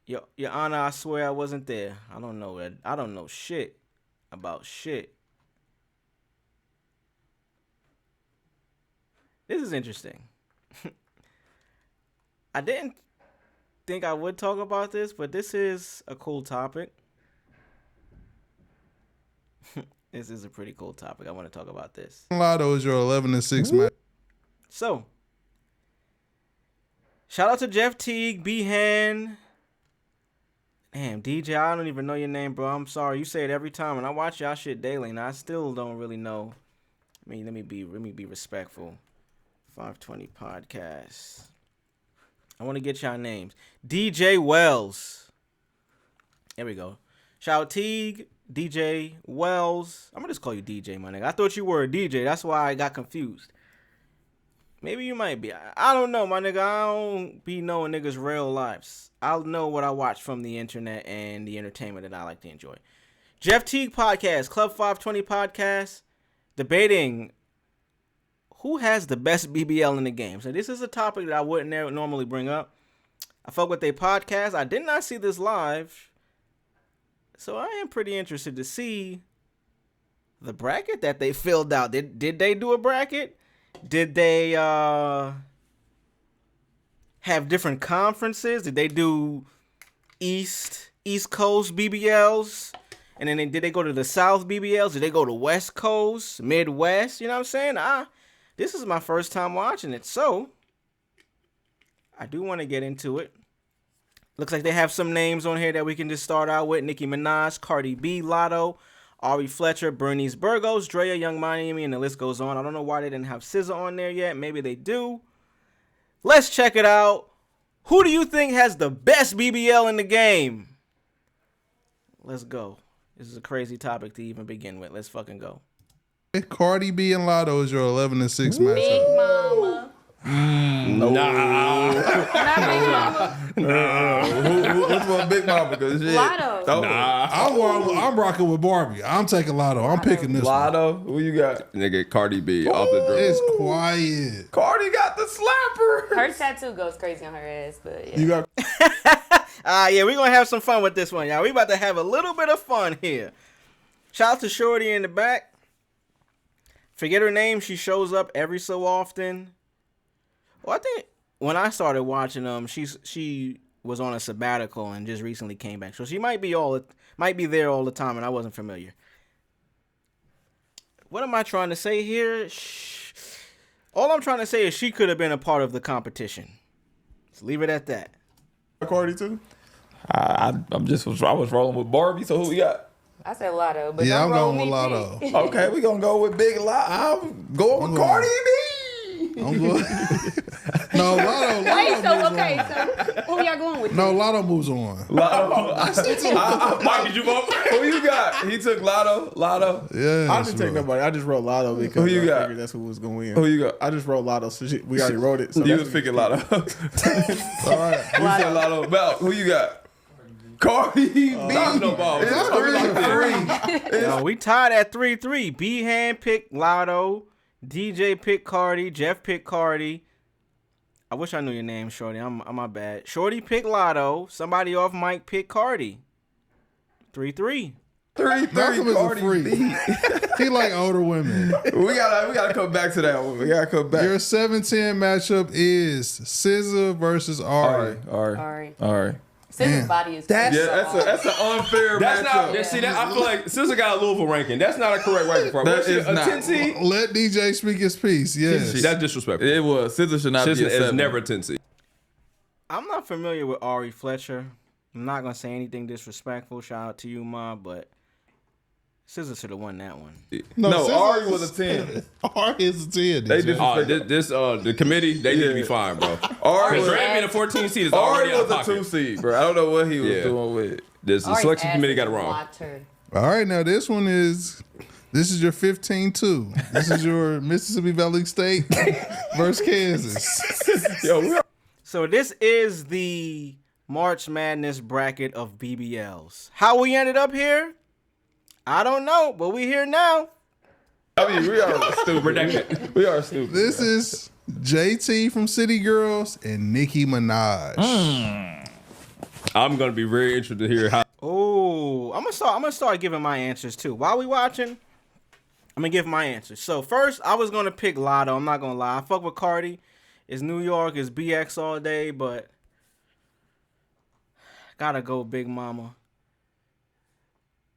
S3: Your Honor, I swear I wasn't there. I don't know. I don't know shit about shit. This is interesting. I didn't think I would talk about this, but this is a cool topic. This is a pretty cool topic. I want to talk about this.
S9: Lotto is your 11-6 match.
S3: So, shout out to Jeff Teague, Behan, Damn, DJ, I don't even know your name, bro. I'm sorry. You say it every time, and I watch y'all shit daily, and I still don't really know. I mean, let me be respectful. 520 podcast. I want to get y'all names. DJ Wells. There we go. Shout out Teague, DJ Wells. I'm gonna just call you DJ, my nigga. I thought you were a DJ. That's why I got confused. Maybe you might be. I don't know, my nigga. I don't be knowing niggas' real lives. I'll know what I watch from the internet and the entertainment that I like to enjoy. Jeff Teague podcast, Club 520 podcast, debating who has the best BBL in the game. So this is a topic that I wouldn't normally bring up. I fuck with their podcast. I did not see this live, so I am pretty interested to see the bracket that they filled out. Did they do a bracket? Did they have different conferences? Did they do East Coast BBLs? And then did they go to the South BBLs? Did they go to West Coast, Midwest? You know what I'm saying? This is my first time watching it, so I do want to get into it. Looks like they have some names on here that we can just start out with. Nicki Minaj, Cardi B, Lotto, Ari Fletcher, Bernice Burgos, Drea, Young Miami, and the list goes on. I don't know why they didn't have SZA on there yet. Maybe they do. Let's check it out. Who do you think has the best BBL in the game? Let's go. This is a crazy topic to even begin with. Let's fucking go.
S9: Cardi B and Lotto is your 11-6 matchup.
S10: Big Mama.
S11: Nah. What's my Big Mama?
S10: Lotto.
S9: I'm rocking with Barbie. I'm taking Lotto. I'm picking this
S11: Lotto. Who you got?
S12: Nigga, Cardi B off the dribble.
S9: It's quiet.
S11: Cardi got the slapper.
S10: Her tattoo goes crazy on her ass, but yeah.
S9: You got
S3: Yeah, we're going to have some fun with this one, y'all. We about to have a little bit of fun here. Shout out to Shorty in the back. Forget her name. She shows up every so often. Well, I think when I started watching them, she was on a sabbatical and just recently came back. So she might be there all the time, and I wasn't familiar. What am I trying to say here? All I'm trying to say is she could have been a part of the competition. Let's leave it at that.
S11: Cardi too? I was rolling with Barbie, so who we got?
S10: I said Lotto, but
S9: I'm
S10: don't roll
S9: going with
S10: me,
S9: Lotto.
S10: P.
S11: Okay, we gonna go with Big Lotto. I'm going with Cardi B.
S9: I'm going. No, Lotto.
S10: Wait, so okay, so who y'all going with?
S9: No, Lotto moves on.
S11: Lotto. Mike, did you vote? Who you got? He took Lotto.
S9: Yeah.
S13: I didn't take nobody. I just wrote Lotto because
S11: Who you
S13: I
S11: got?
S13: figured that's who was going to win.
S11: Who you got?
S13: I just wrote Lotto, so we already wrote it. So
S11: You
S13: that's
S11: was picking Lotto.
S9: All right.
S11: You said Lotto. Val, who you got? Cardi B.
S3: No, we tied at 3-3. B-Hand picked Lotto. DJ picked Cardi. Jeff picked Cardi. I wish I knew your name, Shorty. I'm my bad. Shorty picked Lotto. Somebody off mic picked Cardi. 3-3.
S9: Malcolm is a freak. He like older women.
S11: We gotta come back to that one. We gotta come back.
S9: Your 7-10 matchup is SZA versus Ari.
S11: All right.
S10: SZA's body is
S11: That's an unfair matchup.
S12: See that? I feel like SZA got a Louisville ranking. That's not a correct ranking for her.
S11: That
S12: Was she
S11: is
S12: a
S11: not.
S12: 10 seed?
S9: Let DJ speak his piece. Yes.
S12: That's disrespectful.
S11: It was. SZA should not be a
S12: SZA is
S11: 7.
S12: never a 10 seed.
S3: I'm not familiar with Ari Fletcher. I'm not going to say anything disrespectful. Shout out to you, Ma, but SZA should have won that one.
S11: No,
S9: SZA
S11: Ari
S9: is-
S11: was a 10.
S9: Ari is a 10.
S11: They
S9: DJ.
S12: The committee, they need to be fined, bro.
S11: Ari
S12: Because
S11: was,
S12: Drake being a 14 seed is already
S11: Ari
S12: out
S11: was
S12: of
S11: a 2
S12: pocket.
S11: seed, bro. I don't know what he was
S12: Yeah.
S11: doing with it.
S12: The selection committee got it wrong.
S9: All right, now this is your 15-2. This is your Mississippi Valley State versus Kansas.
S3: So this is the March Madness bracket of BBLs. How we ended up here? I don't know, but we here now.
S11: I mean, we are stupid. We are stupid.
S9: This is JT from City Girls and Nicki Minaj.
S12: I'm gonna be very interested to hear how.
S3: Oh, I'm gonna start giving my answers too. While we watching, I'm gonna give my answers. So first, I was gonna pick Lotto. I'm not gonna lie. I fuck with Cardi. It's New York. It's BX all day, but gotta go Big Mama.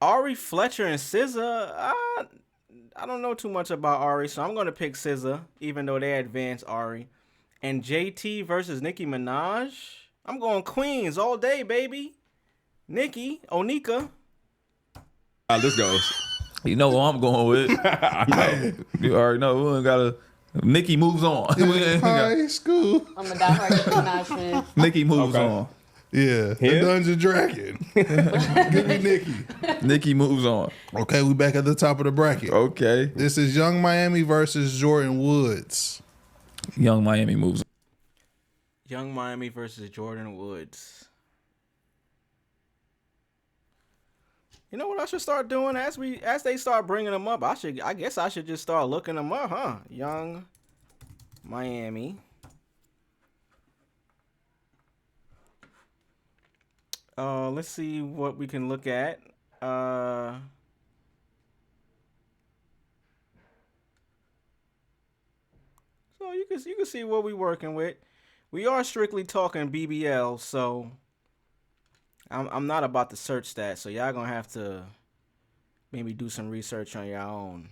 S3: Ari Fletcher and SZA. I don't know too much about Ari, so I'm gonna pick SZA, even though they advanced Ari. And JT versus Nicki Minaj. I'm going Queens all day, baby. Nikki, Onika.
S11: This goes.
S14: You know who I'm going with. You already know. We ain't gotta. Nikki moves on.
S9: High school.
S10: I'm a diehard Nicki Minaj fan.
S14: Nikki moves on.
S9: Yeah, the
S11: Him?
S9: Dungeon Dragon. Give me Nikki.
S14: Nikki moves on.
S9: Okay, we back at the top of the bracket.
S14: Okay.
S9: This is Young Miami versus Jordan Woods.
S14: Young Miami moves on.
S3: Young Miami versus Jordan Woods. You know what I should start doing as they start bringing them up? I guess I should just start looking them up, huh? Young Miami. Let's see what we can look at. So you can see what we're working with. We are strictly talking BBL, so I'm not about to search that. So y'all gonna have to maybe do some research on your own.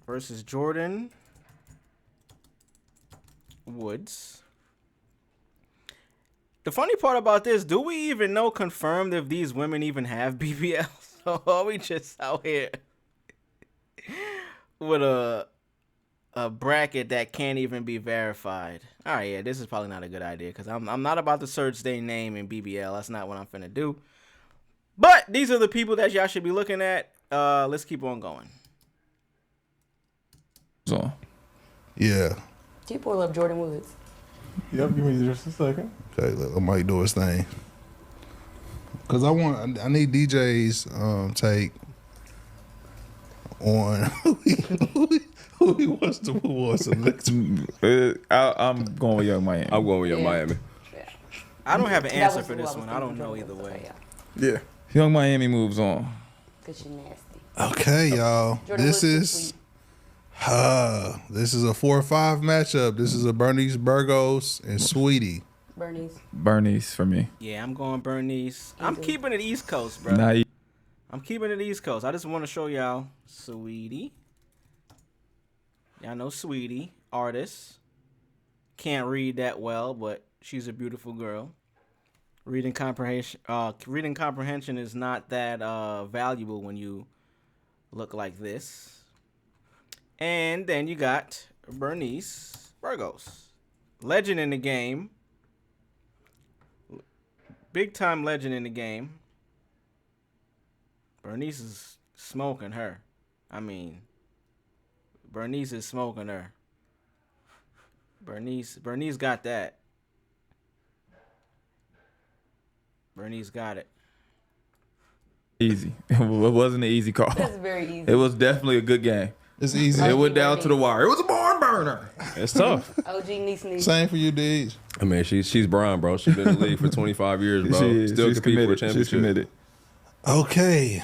S3: Versus Jordan Woods. The funny part about this, do we even know confirmed if these women even have BBL? So are we just out here with a bracket that can't even be verified? All right, yeah, this is probably not a good idea because I'm not about to search their name in BBL. That's not what I'm finna do. But these are the people that y'all should be looking at. Let's keep on going.
S14: So,
S9: yeah.
S10: Can you pull up Jordan Woods?
S13: Yep, give me just a second.
S9: Okay, let Mike do his thing. Cause I need DJ's take on who he wants to select.
S14: I'm going with Young Miami.
S11: I'm going with Young Miami.
S3: I don't have an
S10: That
S3: answer
S10: was
S3: for
S10: who I
S3: this
S10: was
S3: one. I don't
S10: thinking
S3: know
S10: Jordan
S3: either
S10: Woods,
S3: way.
S10: so
S13: Yeah.
S14: Young Miami moves on.
S10: Cause she nasty.
S9: Okay, y'all.
S10: Jordan
S9: This
S10: Woods
S9: is
S10: sweet.
S9: this is a 4-5 matchup. This is a Bernice Burgos and Sweetie.
S14: Bernice for me.
S3: Yeah, I'm going Bernice. I'm keeping it East Coast, bro.
S14: Nah,
S3: I'm keeping it East Coast. I just want to show y'all Sweetie. Y'all know Sweetie, artist. Can't read that well, but she's a beautiful girl. Reading comprehension is not that valuable when you look like this. And then you got Bernice Burgos. Legend in the game. Big time legend in the game. Bernice is smoking her. I mean, Bernice is smoking her. Bernice got that. Bernice got it.
S14: Easy. It wasn't an easy call.
S10: That's very easy.
S14: It was definitely a good game.
S9: It's easy.
S14: It went down to the wire. It was a barn burner.
S11: It's tough.
S10: OG Niece.
S9: Same for you, Deej.
S11: I mean, she's Brian, bro. She's been in the league for 25 years, bro.
S14: She is.
S11: Still
S14: She's
S11: competing for a
S14: committed.
S11: championship.
S14: She's committed.
S9: Okay.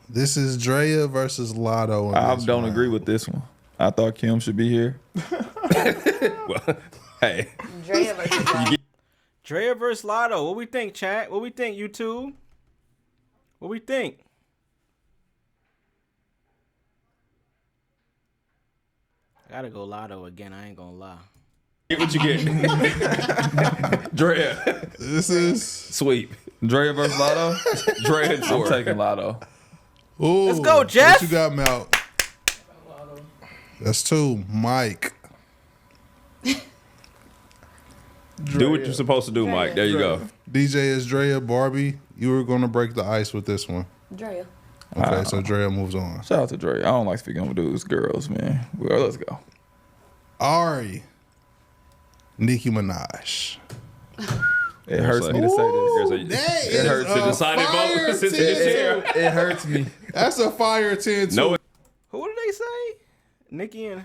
S9: This is Drea versus Lotto.
S14: I don't agree with this one. I thought Kim should be here.
S11: Well, hey.
S10: Drea versus Lotto.
S3: Drea versus Lotto. What we think, chat? What we think, YouTube? What we think? I gotta go Lotto again. I ain't gonna lie.
S11: Get what you get. Drea.
S9: This is
S11: Sweep.
S14: Drea versus Lotto.
S11: Drea and
S14: I'm
S11: four.
S14: taking Lotto.
S9: Ooh,
S3: Let's go, Jeff.
S9: What you got, Mal? That's 2. Mike.
S11: Do what you're supposed to do, Mike. There you go.
S9: DJ is Drea. Barbie, you were going to break the ice with this one.
S10: Drea.
S9: Okay, so Drea moves on.
S14: Shout out to Drea. I don't like speaking with dudes, girls, man. Well, let's go.
S9: Ari. Nicki Minaj.
S14: It hurts me to say this.
S11: It hurts to decide vote since it's here.
S14: It hurts me.
S9: That's a fire 10
S11: No,
S3: Who did they say? Nikki and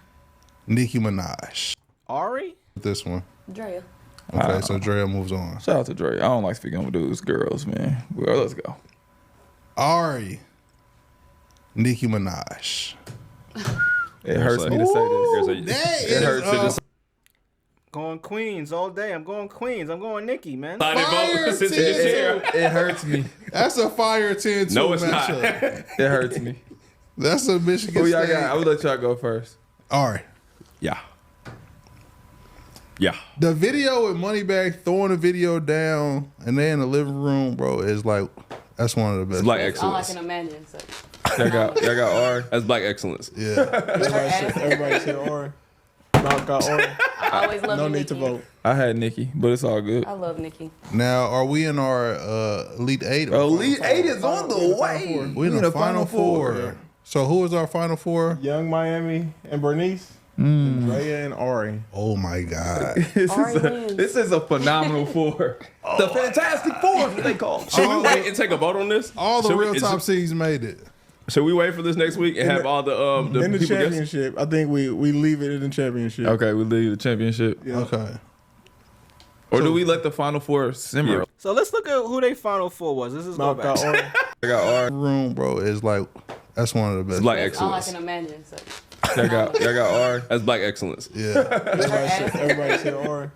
S9: Nicki Minaj.
S3: Ari?
S9: This one.
S10: Drea.
S9: Okay, so Drea moves on.
S14: Shout out to Drea. I don't like speaking with dudes, girls, man. Well, let's go.
S9: Ari. Nicki Minaj.
S14: It hurts me to say this.
S9: It
S14: hurts to decide.
S3: Going Queens all day. I'm going Queens. I'm going Nikki, man.
S9: Fire
S11: since it's here.
S14: It hurts me.
S9: That's a fire 10
S11: No, it's not.
S14: It hurts me.
S9: That's a Michigan
S14: Who y'all
S9: State.
S14: got? I would let y'all go first.
S9: Ari.
S11: Yeah. Yeah.
S9: The video with Moneybagg throwing the video down and they in the living room, bro, is like that's one of the best.
S11: It's black
S10: That's all I
S11: excellence.
S10: can imagine. So.
S11: Y'all got R. That's black excellence.
S9: Yeah.
S13: Everybody said Ori. Mount got Ori.
S10: I always love
S13: No
S10: you,
S13: need to
S10: Nikki.
S13: vote.
S14: I had Nikki, but it's all good.
S10: I love Nikki.
S9: Now, are we in our Elite Eight? or
S14: Elite
S9: Final
S14: Eight is on the
S13: Final
S14: way.
S13: Four.
S9: Four? We in the Final Four. So who is our Final Four?
S13: Young Miami and Bernice. And Drea and Ari.
S9: Oh my God.
S14: This is a phenomenal four. The Fantastic Four is what they call it.
S11: Should we wait and take a vote on this?
S9: All the
S11: Should we-
S9: real top seeds made it.
S11: Should we wait for this next week and have all the
S13: In the
S11: people guess?
S13: championship, I think we leave it in the championship.
S14: Okay, we leave the championship.
S13: Yeah.
S9: Okay.
S14: Or do we let the Final Four simmer?
S11: Yeah.
S3: So let's look at who they Final Four was. This is go
S13: Mount
S3: back.
S13: got Ori.
S14: I got R.
S9: Room, bro, is like that's one of the best.
S11: It's black
S10: That's all I
S11: excellence.
S10: can imagine. So.
S14: Y'all got R.
S11: That's black excellence.
S9: Yeah.
S13: Everybody said Ori.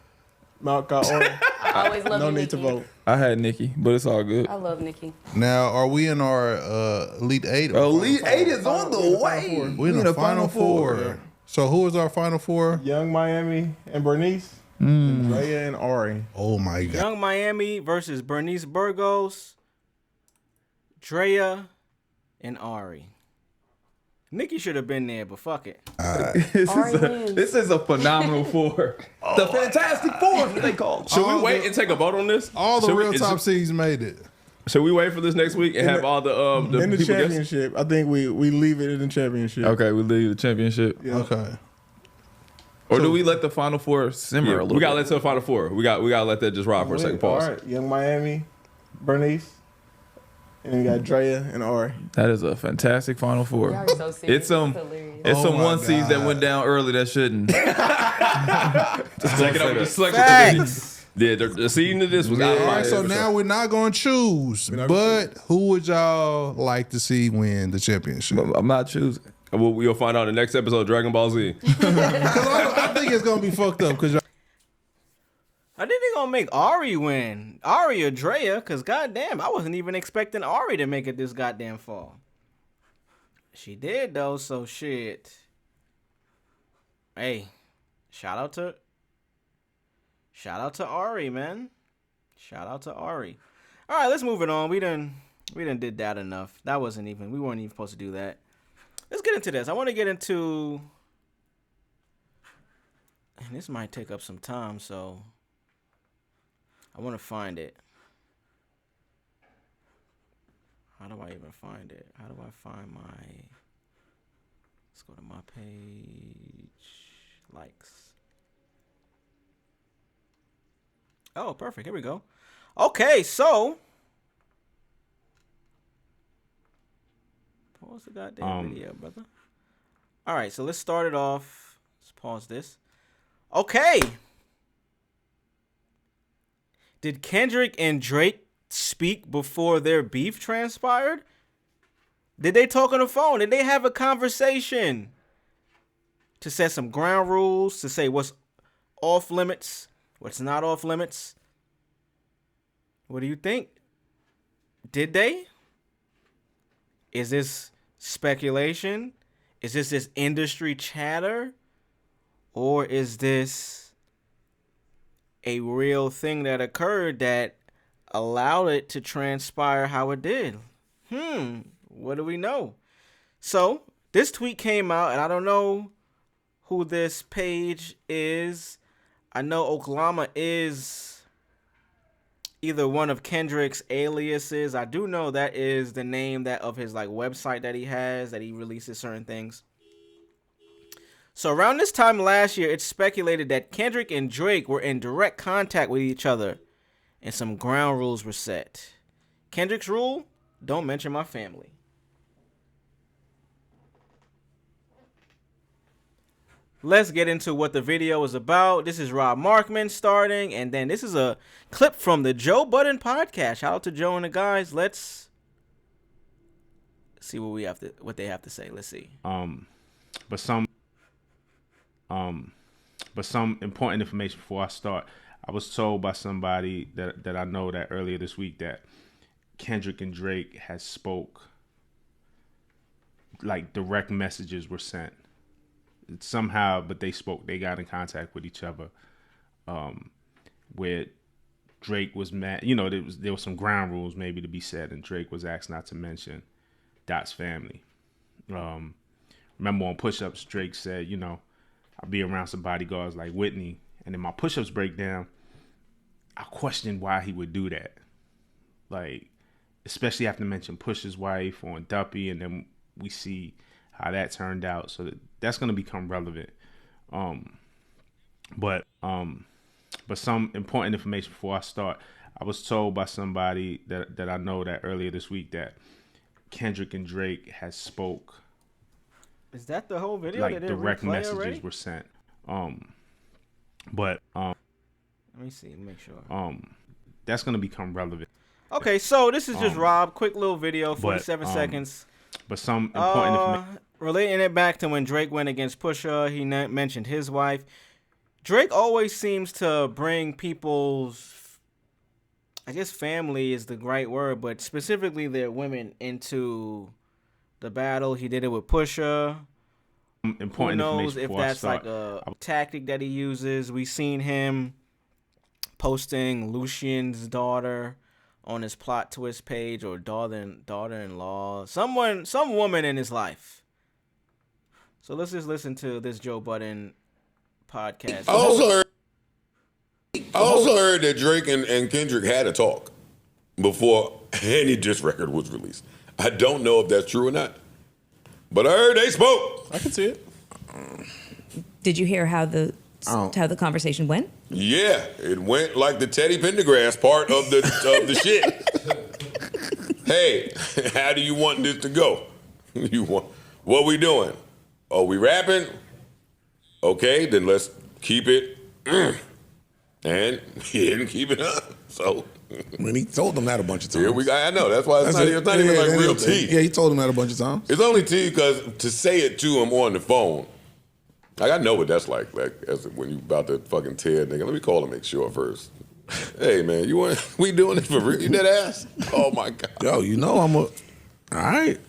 S13: Mount got Ori.
S10: I always love
S13: No
S10: you,
S13: need to
S10: Nikki.
S13: vote.
S14: I had Nikki, but it's all good.
S10: I love Nikki.
S9: Now, are we in our Elite Eight? or
S14: Elite
S9: Final
S14: Eight is on the way.
S9: Four? We in the Final Four. So who is our Final Four?
S13: Young Miami and Bernice. And Drea and Ari.
S9: Oh my God.
S3: Young Miami versus Bernice Burgos, Drea, and Ari. Nikki should have been there, but fuck it.
S14: This is a phenomenal four. The Fantastic Four is what they call it.
S11: Should we wait and take a vote on this?
S9: All the
S11: Should we-
S9: real top seeds made it.
S11: Should we wait for this next week and have all the
S13: In the
S11: people guess?
S13: championship, I think we leave it in the championship.
S14: Okay, we leave the championship.
S13: Yeah.
S9: Okay.
S14: Or do we let the Final Four simmer a little
S11: We gotta
S14: bit?
S11: let to the Final Four. We gotta let that just ride for a second. Pause.
S13: All right. Young Miami, Bernice, and then we got Drea and Ari.
S14: That is a fantastic Final Four.
S10: Y'all are so serious.
S14: It's some
S10: It's hilarious.
S14: it's
S9: Oh
S14: some
S9: my
S14: one seeds that
S9: God.
S14: went down early that shouldn't.
S11: Just check it out with the selection committee. Yeah, the seeding of this was out of
S9: All
S11: my
S9: right, so
S11: head.
S9: now we're not going to choose, but who would y'all like to see win the championship?
S14: I'm not choosing.
S11: We'll find out in the next episode of Dragon Ball Z.
S9: I think it's going to be fucked up because
S3: I think they're gonna make Ari win. Ari or Drea, because goddamn, I wasn't even expecting Ari to make it this goddamn far. She did though, so shit. Hey, shout out to Ari, man. Shout out to Ari. All right, let's move it on. We done did that enough. We weren't even supposed to do that. Let's get into this. I want to get into, and this might take up some time, so I want to find it. How do I even find it? How do I find my... Let's go to my page. Likes. Oh, perfect. Here we go. Okay, so... Pause the goddamn video, brother. All right, so let's start it off. Let's pause this. Okay. Did Kendrick and Drake speak before their beef transpired? Did they talk on the phone? Did they have a conversation to set some ground rules, to say what's off limits, what's not off limits? What do you think? Did they? Is this speculation? Is this industry chatter? Or is this a real thing that occurred that allowed it to transpire how it did? What do we know? So, this tweet came out, and I don't know who this page is. I know Oklahoma is either one of Kendrick's aliases. I do know that is the name that of his like website that he has, that he releases certain things. So around this time last year, it's speculated that Kendrick and Drake were in direct contact with each other and some ground rules were set. Kendrick's rule, don't mention my family. Let's get into what the video is about. This is Rob Markman starting, and then this is a clip from the Joe Budden podcast. Shout out to Joe and the guys. Let's see what they have to say. Let's see.
S15: But some important information before I start. I was told by somebody that I know that earlier this week that Kendrick and Drake has spoke, like direct messages were sent somehow, but they spoke. They got in contact with each other. where Drake was mad. You know, there was some ground rules maybe to be said, and Drake was asked not to mention Dot's family. Remember on push-ups, Drake said, you know, I'll be around some bodyguards like Whitney, and in my push-ups breakdown, I questioned why he would do that. Like, especially after mention Push's wife on Duppy, and then we see how that turned out. So that's going to become relevant. But some important information before I start. I was told by somebody that I know that earlier this week that Kendrick and Drake has spoke.
S3: Is that the whole video?
S15: Like direct messages already? Were sent. Let
S3: me see. Make sure.
S15: That's going to become relevant.
S3: Okay, so this is just Rob. Quick little video, 47 seconds.
S15: But some important information.
S3: Relating it back to when Drake went against Pusha, he mentioned his wife. Drake always seems to bring people's, I guess family is the right word, but specifically their women into the battle. He did it with Pusha.
S15: Important
S3: Who knows
S15: information
S3: if that's like a tactic that he uses. We seen him posting Lucian's daughter on his plot twist page, or daughter-in-law, some woman in his life. So let's just listen to this Joe Budden podcast.
S16: I also heard that Drake and Kendrick had a talk before any diss record was released. I don't know if that's true or not, but I heard they spoke.
S13: I can see it.
S17: Did you hear how the conversation went?
S16: Yeah, it went like the Teddy Pendergrass part of the shit. Hey, how do you want this to go? What we doing? Are we rapping? Okay, then let's keep it. And he didn't keep it up. So
S18: when he told them that a bunch of times.
S16: Here we go. I know. That's why it's not even like real tea.
S18: Yeah, he told them that a bunch of times.
S16: It's only tea because to say it to him on the phone, like I know what that's like as when you about to fucking tear a nigga. Let me call and make sure first. Hey man, we doing this for real? You dead ass? Oh my God.
S18: Yo, you know all right.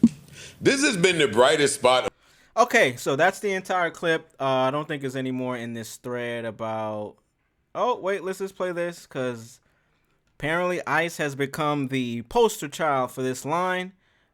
S16: This has been the brightest spot.
S3: Okay, so that's the entire clip. I don't think there's any more in this thread about. Oh wait, let's just play this because apparently Ice has become the poster child for this line.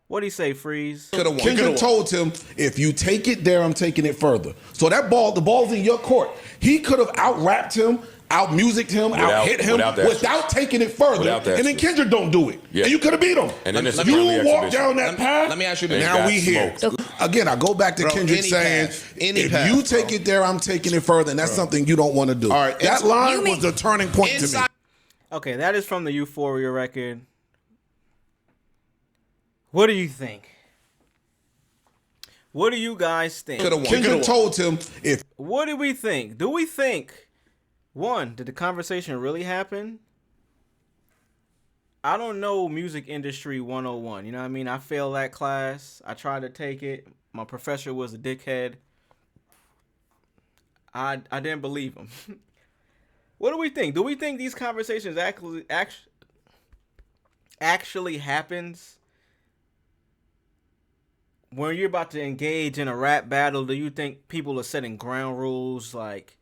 S3: What'd he say, Freeze?
S18: Kendrick told him, if you take it there, I'm taking it further. So the ball's in your court. He could have out-rapped him, out-musicked him, out-hit him without taking it further. And then Kendrick don't do it. Yeah. And you could have beat him.
S16: And then
S18: you walk down that path.
S19: Let me ask you this.
S18: Now we here. Again, I go back to Kendrick saying, if you take it there, I'm taking it further. And that's something you don't want to do. All right, that line was the turning point to me.
S3: Okay, that is from the Euphoria record. What do you think? What do you guys think?
S18: Kendrick told him if.
S3: What do we think? Do we think, one, did the conversation really happen? I don't know music industry 101. You know what I mean? I failed that class. I tried to take it. My professor was a dickhead. I didn't believe him. What do we think? Do we think these conversations actually happens? When you're about to engage in a rap battle, do you think people are setting ground rules? Like,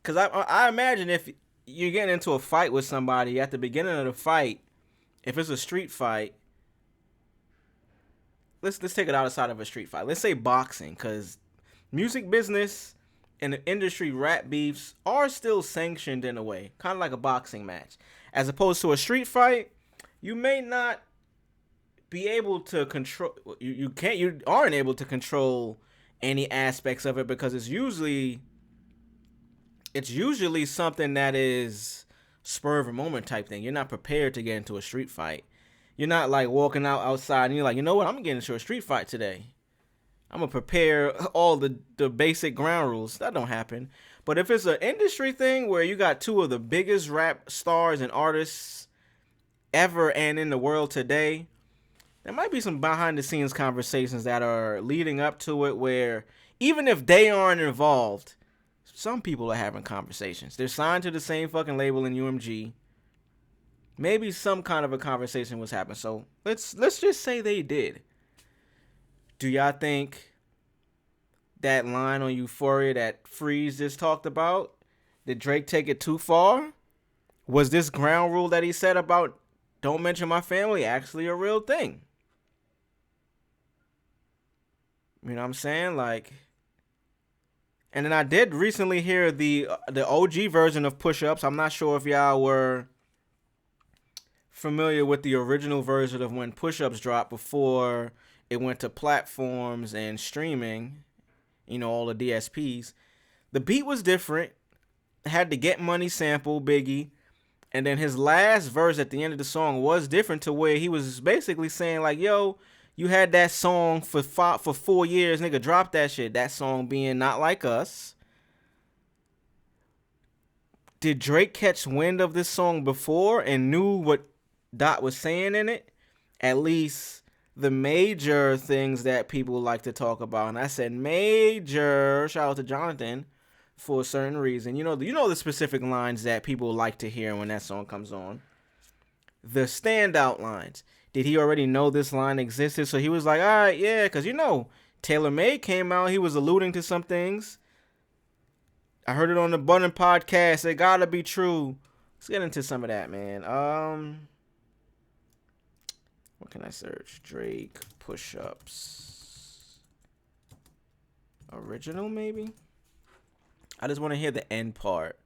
S3: because I imagine if you're getting into a fight with somebody at the beginning of the fight, if it's a street fight, let's take it outside of a street fight. Let's say boxing, because music business and the industry rap beefs are still sanctioned in a way, kind of like a boxing match. As opposed to a street fight, you may not be able to control, you aren't able to control any aspects of it, because it's usually something that is spur of a moment type thing. You're not prepared to get into a street fight. You're not like walking outside and you're like, you know what, I'm gonna get into a street fight today. I'm gonna prepare all the basic ground rules. That don't happen. But if it's an industry thing where you got two of the biggest rap stars and artists ever and in the world today, there might be some behind the scenes conversations that are leading up to it where even if they aren't involved, some people are having conversations. They're signed to the same fucking label in UMG. Maybe some kind of a conversation was happening. So let's just say they did. Do y'all think that line on Euphoria that Freeze just talked about, Did Drake take it too far? Was this ground rule that he said about don't mention my family actually a real thing? You know what I'm saying? Like, and then I did recently hear the OG version of Push Ups. I'm not sure if y'all were familiar with the original version of when Push Ups dropped before it went to platforms and streaming, you know, all the DSPs. The beat was different. It had the Get Money sample, Biggie. And then his last verse at the end of the song was different to where he was basically saying like, yo, you had that song for 4 years, nigga, drop that shit. That song being Not Like Us. Did Drake catch wind of this song before and knew what Dot was saying in it? At least the major things that people like to talk about. And I said major, shout out to Jonathan, for a certain reason. You know the specific lines that people like to hear when that song comes on. The standout lines. Did he already know this line existed? So he was like, all right, yeah, because, you know, Taylor Made came out. He was alluding to some things. I heard it on the Button podcast. It gotta be true. Let's get into some of that, man. What can I search? Drake push-ups. Original, maybe? I just want to hear the end part.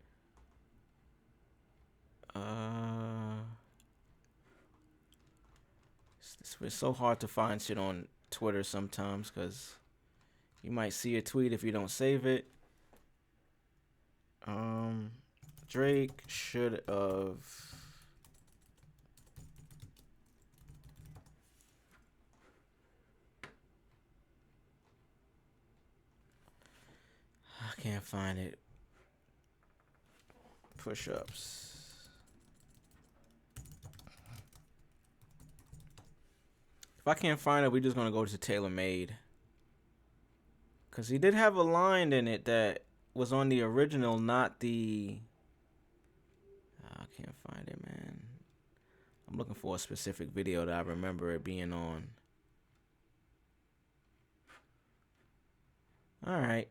S3: It's so hard to find shit on Twitter sometimes because you might see a tweet if you don't save it. Drake should have. I can't find it. Push-ups. If I can't find it, we're just gonna go to Taylor Made. Cause he did have a line in it that was on the original, not the. I can't find it, man. I'm looking for a specific video that I remember it being on. All right.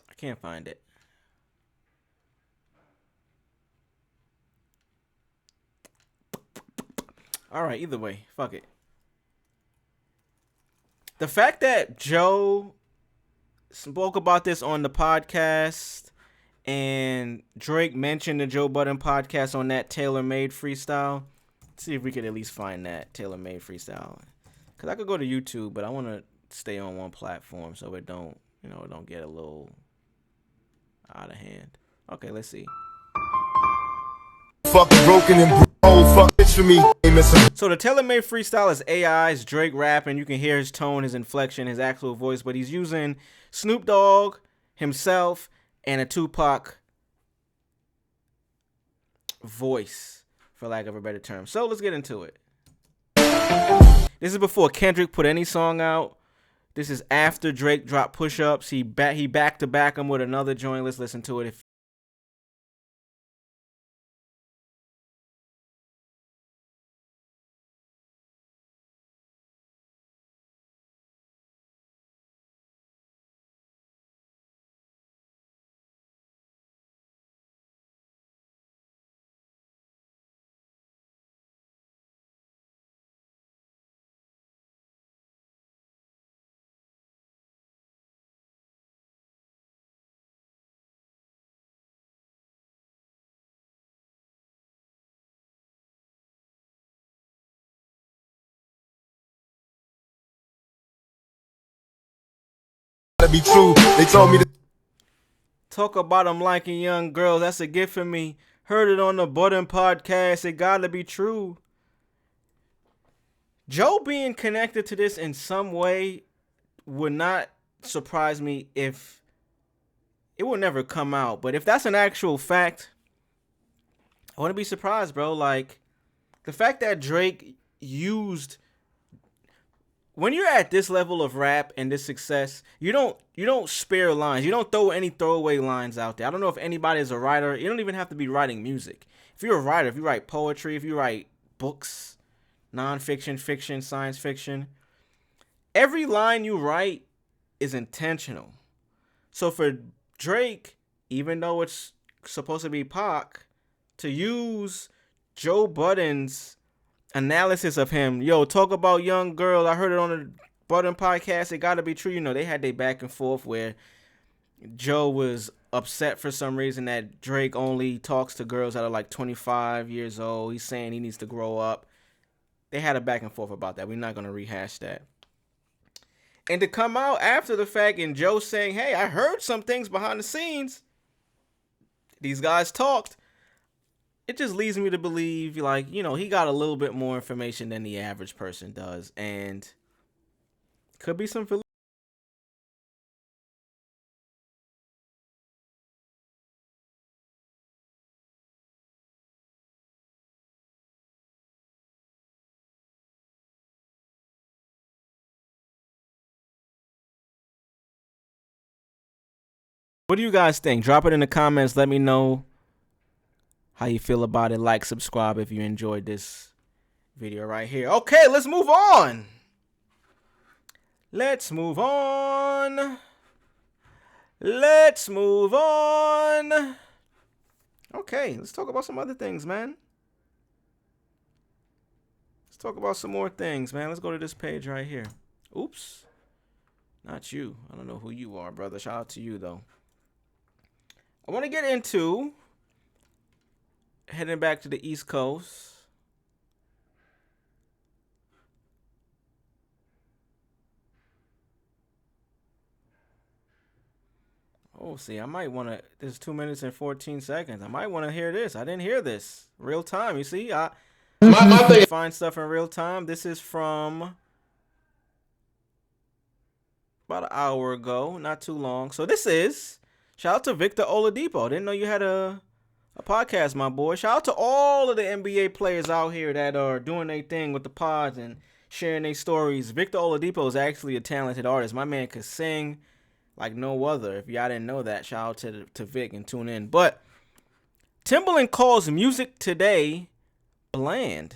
S3: I can't find it. All right, either way, fuck it. The fact that Joe spoke about this on the podcast and Drake mentioned the Joe Budden podcast on that Taylor Made freestyle. Let's see if we could at least find that Taylor Made freestyle. Cause I could go to YouTube, but I want to stay on one platform so it don't, it don't get a little out of hand. Okay, let's see.
S19: Fucking broken and old fuck bitch for me.
S3: So the Taylor Made freestyle is AI's Drake rapping. You can hear his tone, his inflection, his actual voice, but he's using Snoop Dogg, himself, and a Tupac voice, for lack of a better term. So let's get into it. This is before Kendrick put any song out. This is after Drake dropped Push Ups. He back to back him with another joint. Let's listen to it.
S19: To be true, they told me to
S3: talk about him liking young girls. That's a gift for me. Heard it on the Button podcast. It gotta be true. Joe being connected to this in some way would not surprise me if it will never come out. But if that's an actual fact, I wouldn't be surprised, bro. Like, the fact that Drake used. When you're at this level of rap and this success, you don't spare lines. You don't throw any throwaway lines out there. I don't know if anybody is a writer. You don't even have to be writing music. If you're a writer, if you write poetry, if you write books, nonfiction, fiction, science fiction, every line you write is intentional. So for Drake even though it's supposed to be Pac, to use Joe Budden's analysis of him. Yo, talk about young girl. I heard it on the Budden podcast. It gotta be true. You know, they had their back and forth where Joe was upset for some reason that Drake only talks to girls that are like 25 years old. He's saying he needs to grow up. They had a back and forth about that. We're not gonna rehash that. And to come out after the fact and Joe saying, hey, I heard some things behind the scenes. These guys talked. It just leads me to believe, like, you know, he got a little bit more information than the average person does. And could be some validity. What do you guys think? Drop it in the comments. Let me know how you feel about it. Like, subscribe if you enjoyed this video right here. Okay, let's move on. Let's move on. Let's move on. Okay, let's talk about some other things, man. Let's talk about some more things, man. Let's go to this page right here. Oops. Not you. I don't know who you are, brother. Shout out to you, though. I want to get into heading back to the East Coast. Oh, see, I might want to. This is 2 minutes and 14 seconds. I might want to hear this. I didn't hear this. Real time. You see, I find stuff in real time. This is from about an hour ago. Not too long. So this is. Shout out to Victor Oladipo. Didn't know you had a podcast, my boy. Shout out to all of the NBA players out here that are doing their thing with the pods and sharing their stories. Victor Oladipo is actually a talented artist. My man could sing like no other. If y'all didn't know that, shout out to Vic and tune in. But Timbaland calls music today bland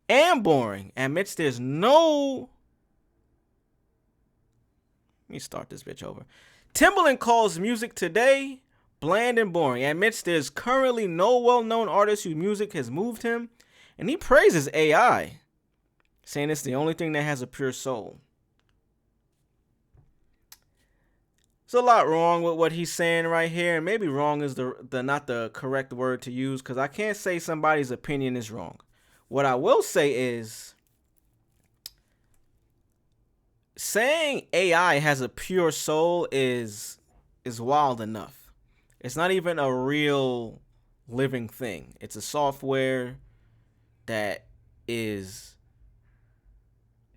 S3: and boring. Admits there's no... Let me start this bitch over. Timbaland calls music today bland and boring. Admits there's currently no well-known artist whose music has moved him. And he praises AI, saying it's the only thing that has a pure soul. There's a lot wrong with what he's saying right here. And maybe wrong is the not the correct word to use, because I can't say somebody's opinion is wrong. What I will say is, saying AI has a pure soul is wild enough. It's not even a real living thing. It's a software that is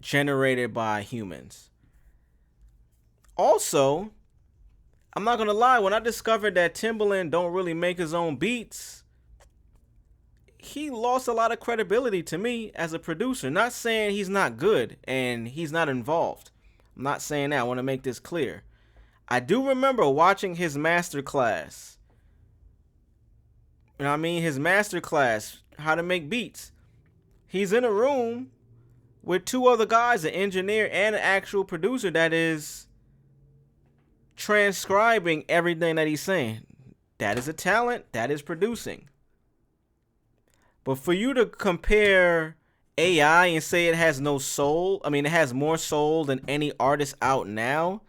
S3: generated by humans. Also, I'm not going to lie, when I discovered that Timbaland don't really make his own beats, he lost a lot of credibility to me as a producer. Not saying he's not good and he's not involved. I'm not saying that. I want to make this clear. I do remember watching his master class. You know what I mean? His master class, how to make beats. He's in a room with two other guys, an engineer and an actual producer that is transcribing everything that he's saying. That is a talent. That is producing. But for you to compare AI and say it has no soul, I mean, it has more soul than any artist out now,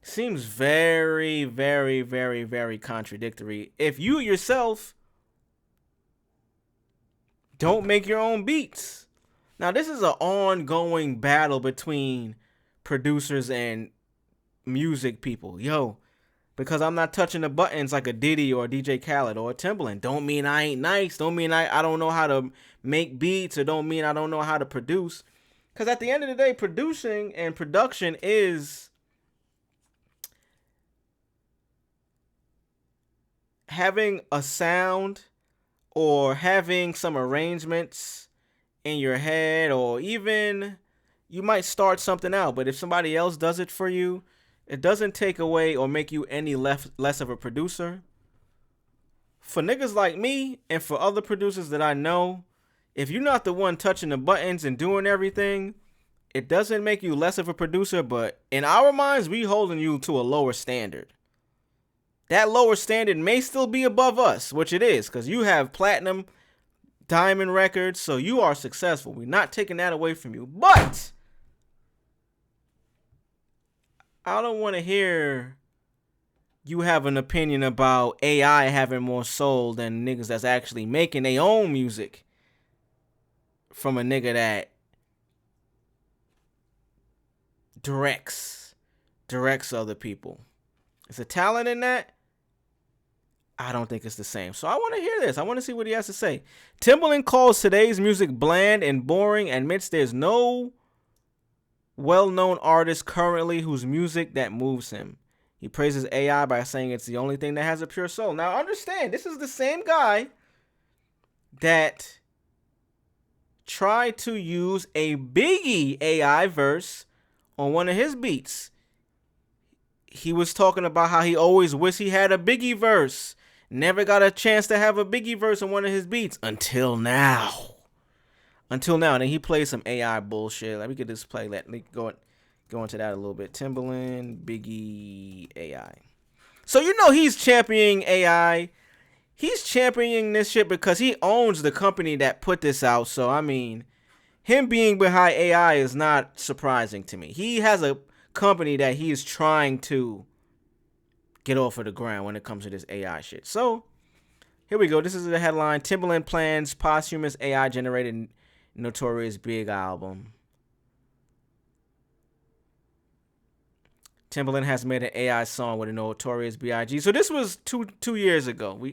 S3: seems very, very, very, very contradictory. If you yourself don't make your own beats. Now, this is an ongoing battle between producers and music people. Yo, because I'm not touching the buttons like a Diddy or a DJ Khaled or a Timbaland, don't mean I ain't nice. Don't mean I don't know how to make beats, or don't mean I don't know how to produce. Because at the end of the day, producing and production is having a sound or having some arrangements in your head, or even you might start something out, but if somebody else does it for you, it doesn't take away or make you any less of a producer. For niggas like me and for other producers that I know, if you're not the one touching the buttons and doing everything, it doesn't make you less of a producer, but in our minds, we holding you to a lower standard. that lower standard may still be above us, which it is, because you have platinum, diamond records, so you are successful. We're not taking that away from you. But I don't want to hear you have an opinion about AI having more soul than niggas that's actually making their own music from a nigga that directs other people. Is a talent in that? I don't think it's the same. So I want to hear this. I want to see what he has to say. Timbaland calls today's music bland and boring and admits there's no well-known artist currently whose music that moves him. He praises AI by saying it's the only thing that has a pure soul. Now understand, this is the same guy that tried to use a Biggie AI verse on one of his beats. He was talking about how he always wished he had a Biggie verse. Never got a chance to have a Biggie verse on one of his beats until now. And then he played some AI bullshit. Let me get this play. Let me go into that a little bit. Timbaland, Biggie, AI. So you know he's championing AI. He's championing this shit because he owns the company that put this out. So, I mean, him being behind AI is not surprising to me. He has a company that he is trying to get off of the ground when it comes to this AI shit. So, here we go. This is the headline. Timbaland plans posthumous AI-generated Notorious Big album. Timbaland has made an AI song with a Notorious B.I.G. So this was two years ago.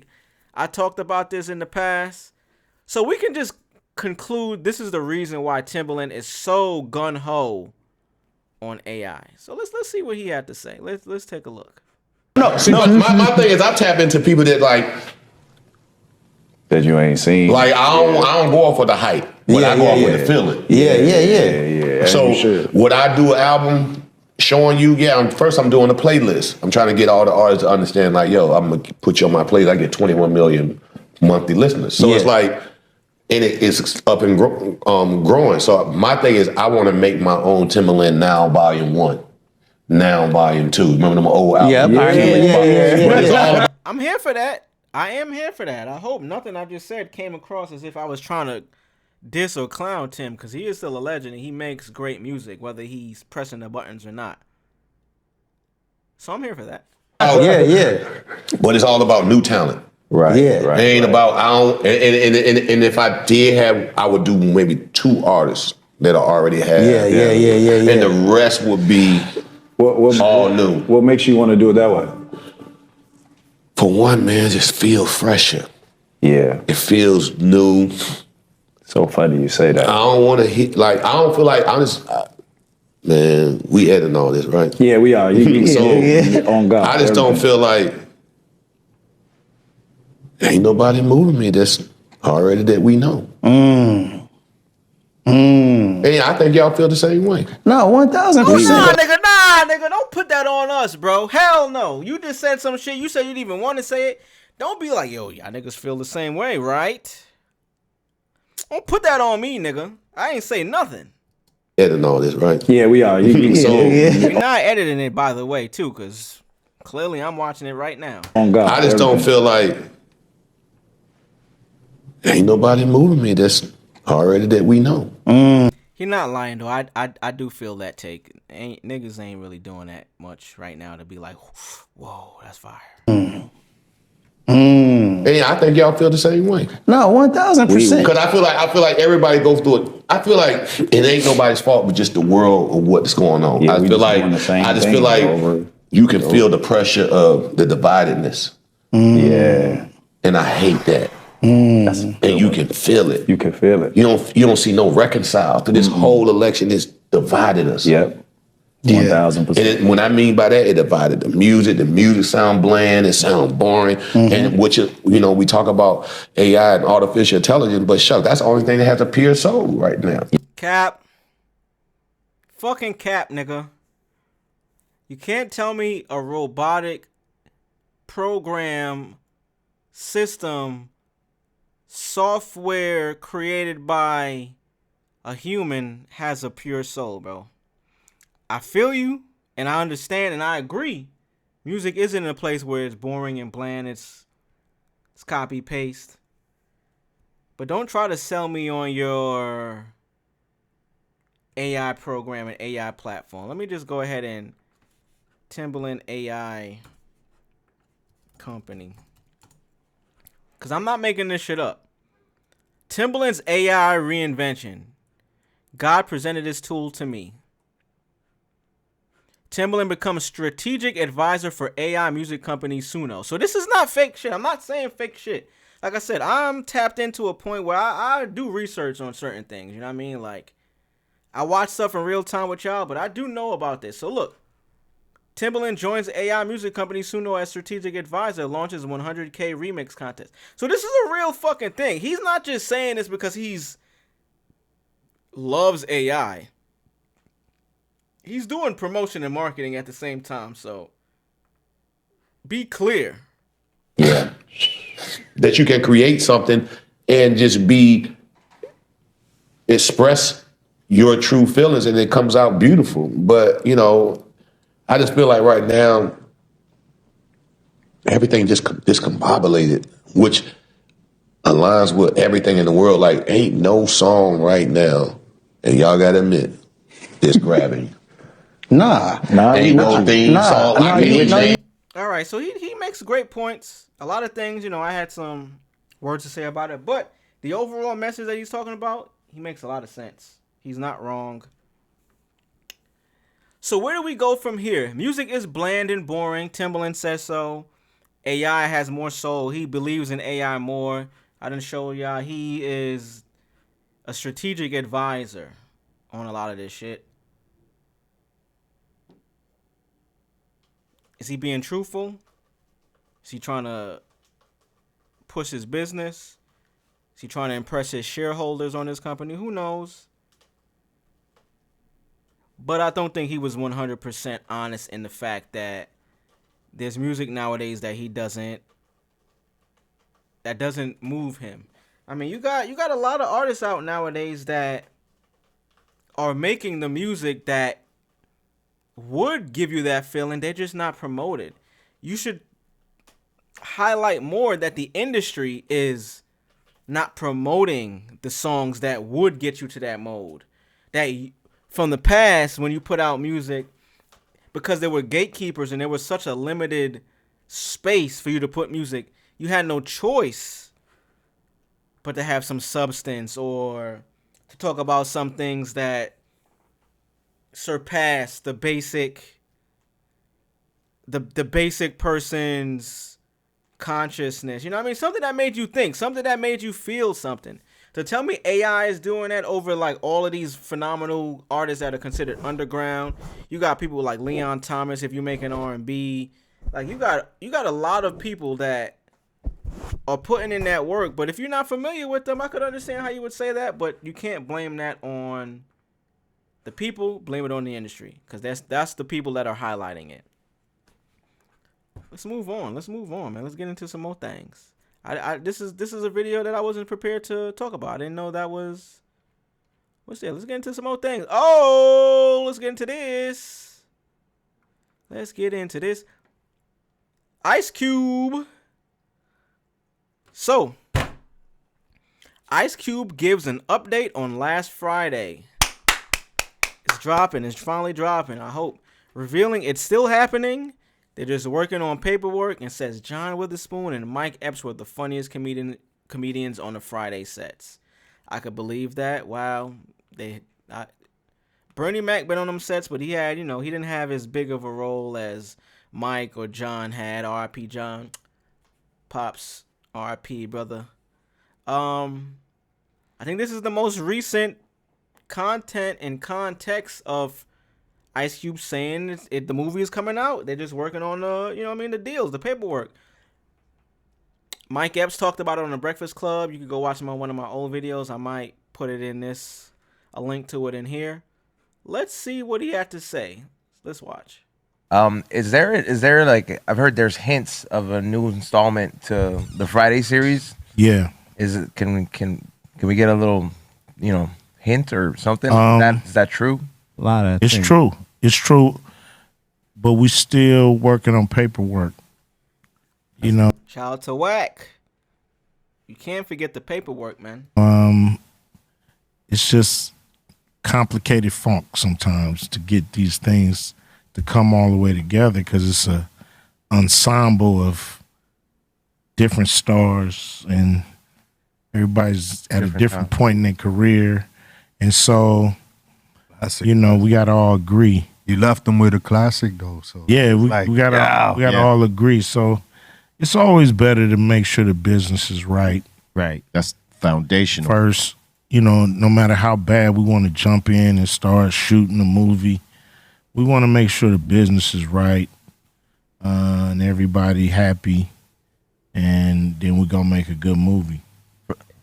S3: I talked about this in the past. So we can just conclude this is the reason why Timbaland is so gun-ho on AI. So let's see what he had to say. Let's take a look.
S20: No, see, my thing is I tap into people that like
S14: that you ain't seen.
S20: Like I don't go off with the hype, but I go off with the feeling.
S14: Yeah.
S20: So would I do an album showing you? First I'm doing a playlist. I'm trying to get all the artists to understand. Like, yo, I'm gonna put you on my playlist. I get 21 million monthly listeners. So it's like, and it's up and growing. So my thing is I want to make my own Timbaland Now Volume 1. Now Volume 2. Remember them old albums?
S3: Yeah. I'm here for that. I am here for that. I hope nothing I just said came across as if I was trying to diss or clown Tim, because he is still a legend and he makes great music, whether he's pressing the buttons or not. So I'm here for that.
S20: But it's all about new talent.
S14: Right.
S20: It ain't about, and if I did have, I would do maybe 2 artists that I already have. And the rest would be all new.
S14: What makes you want to do it that way?
S20: For one, man, just feel fresher.
S14: Yeah.
S20: It feels new.
S14: So funny you say that.
S20: I don't want to hit, like, I don't feel like, man, we editing all this, right?
S14: Yeah, we are. On God.
S20: I just don't feel like ain't nobody moving me that's already that we know. Hey, I think y'all feel the same way.
S14: No, 1,000%.
S3: Nah, nigga, don't put that on us, bro. Hell no. You just said some shit. You said you didn't even want to say it. Don't be like, yo, y'all niggas feel the same way, right? Don't put that on me, nigga. I ain't say nothing.
S20: Editing all this, right?
S14: Yeah, we are.
S3: We're not editing it, by the way, too, because clearly I'm watching it right now.
S14: On God.
S20: I just don't feel like ain't nobody moving me that's already that we know.
S3: He not lying though. I do feel that take. Niggas ain't really doing that much right now to be like, whoa, that's fire.
S20: Hey, I think y'all feel the same way.
S14: No, 1,000%.
S20: Because I feel like everybody goes through it. I feel like it ain't nobody's fault, but just the world of what's going on.
S14: Yeah,
S20: I just feel like you can feel the pressure of the dividedness.
S14: Yeah,
S20: and I hate that. And you can feel it.
S14: You can feel it.
S20: You don't see no reconcile to this whole election. Is divided us.
S14: Yep. 1,000%.
S20: And when I mean by that, it divided the music sound bland, it sound boring. And which is, we talk about AI and artificial intelligence, but shuck, that's the only thing that has a pure soul right now.
S3: Cap. Fucking cap, nigga. You can't tell me a robotic program system software created by a human has a pure soul, bro. I feel you, and I understand, and I agree Music isn't a place where it's boring and bland. It's copy paste. But don't try to sell me on your AI program and AI platform. Let me just go ahead and Timbaland AI company. Because I'm not making this shit up. Timbaland's AI reinvention. God presented this tool to me. Timbaland becomes strategic advisor for AI music company Suno. So this is not fake shit. I'm not saying fake shit. Like I said, I'm tapped into a point where I do research on certain things. You know what I mean? Like, I watch stuff in real time with y'all, but I do know about this. So look, Timbaland joins AI music company Suno as strategic advisor, launches 100K remix contest. So this is a real fucking thing. He's not just saying this because he's loves AI. He's doing promotion and marketing at the same time, so be clear.
S20: Yeah. That you can create something and just express your true feelings and it comes out beautiful. But, you know, I just feel like right now, everything just discombobulated, which aligns with everything in the world. Like, ain't no song right now, and y'all gotta admit, it's grabbing you. Ain't no theme song.
S3: All right, so he makes great points. A lot of things, you know, I had some words to say about it, but the overall message that he's talking about, he makes a lot of sense. He's not wrong. So where do we go from here? Music is bland and boring. Timbaland says so. AI has more soul. He believes in AI more. I didn't show y'all. He is a strategic advisor on a lot of this shit. Is he being truthful? Is he trying to push his business? Is he trying to impress his shareholders on his company? Who knows? But I don't think he was 100% honest in the fact that there's music nowadays that doesn't move him. I mean, you got a lot of artists out nowadays that are making the music that would give you that feeling. They're just not promoted. You should highlight more that the industry is not promoting the songs that would get you to that mode. That from the past, when you put out music, because there were gatekeepers and there was such a limited space for you to put music, you had no choice but to have some substance or to talk about some things that surpass the basic person's consciousness. You know what I mean? Something that made you think, something that made you feel something. To tell me AI is doing that over like all of these phenomenal artists that are considered underground. You got people like Leon Thomas if you're making R&B. Like you got a lot of people that are putting in that work, but if you're not familiar with them, I could understand how you would say that, but you can't blame that on the people, blame it on the industry, because that's the people that are highlighting it. Let's move on, man. Let's get into some more things. This is a video that I wasn't prepared to talk about. I didn't know that was. What's that? Let's get into some more things. Oh, let's get into this. Ice Cube. So, Ice Cube gives an update on last Friday. It's dropping. It's finally dropping. I hope. Revealing it's still happening. They're just working on paperwork, and says John Witherspoon and Mike Epps were the funniest comedians on the Friday sets. I could believe that. Wow. Bernie Mac been on them sets, but he had, he didn't have as big of a role as Mike or John had. R.I.P. John. Pops. R.I.P. brother. I think this is the most recent content and context of Ice Cube saying the movie is coming out. They're just working on the deals, the paperwork. Mike Epps talked about it on the Breakfast Club. You can go watch him on one of my old videos. I might put it in a link to it in here. Let's see what he had to say. Let's watch.
S21: Is there like, I've heard there's hints of a new installment to the Friday series?
S22: Yeah.
S21: Can we get a little, hint or something? Is that true?
S22: It's true.
S1: but we still working on paperwork. You know,
S3: Shout out to Whack. You can't forget the paperwork, man.
S1: it's just complicated funk sometimes to get these things to come all the way together because it's a ensemble of different stars and everybody's at a different point in their career, and so we got to all agree.
S22: You left them with a classic though, so
S1: Yeah, we got to all agree. So it's always better to make sure the business is right.
S23: Right. That's foundational.
S1: First, no matter how bad we want to jump in and start shooting a movie, we want to make sure the business is right and everybody happy, and then we're going to make a good movie.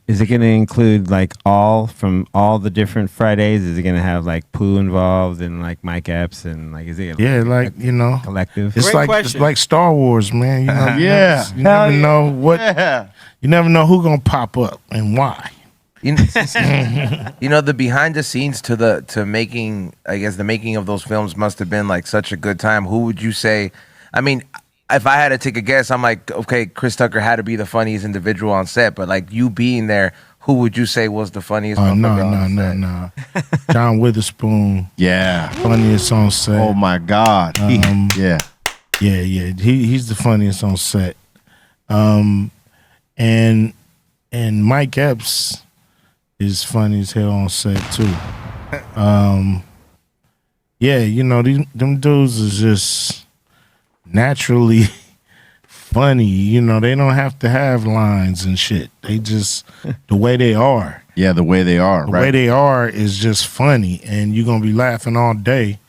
S23: Is it going to include like all the different Fridays? Is it going to have like Pooh involved and like Mike Epps and like is it collective?
S1: It's like Star Wars, man.
S23: Yeah.
S1: You never know you never know who's gonna pop up and why.
S21: The behind the scenes to making, I guess the making of those films must have been like such a good time. Who would you say? I mean, if I had to take a guess, I'm like, okay, Chris Tucker had to be the funniest individual on set, but like you being there, who would you say was the funniest?
S1: No. John Witherspoon.
S23: Yeah.
S1: Funniest on set.
S23: Oh my God.
S1: Yeah. He's the funniest on set. And Mike Epps is funny as hell on set too. Them dudes is just naturally funny. They don't have to have lines and shit. They just the way they are.
S23: Yeah, the way they are.
S1: The way they are is just funny, and you're gonna be laughing all day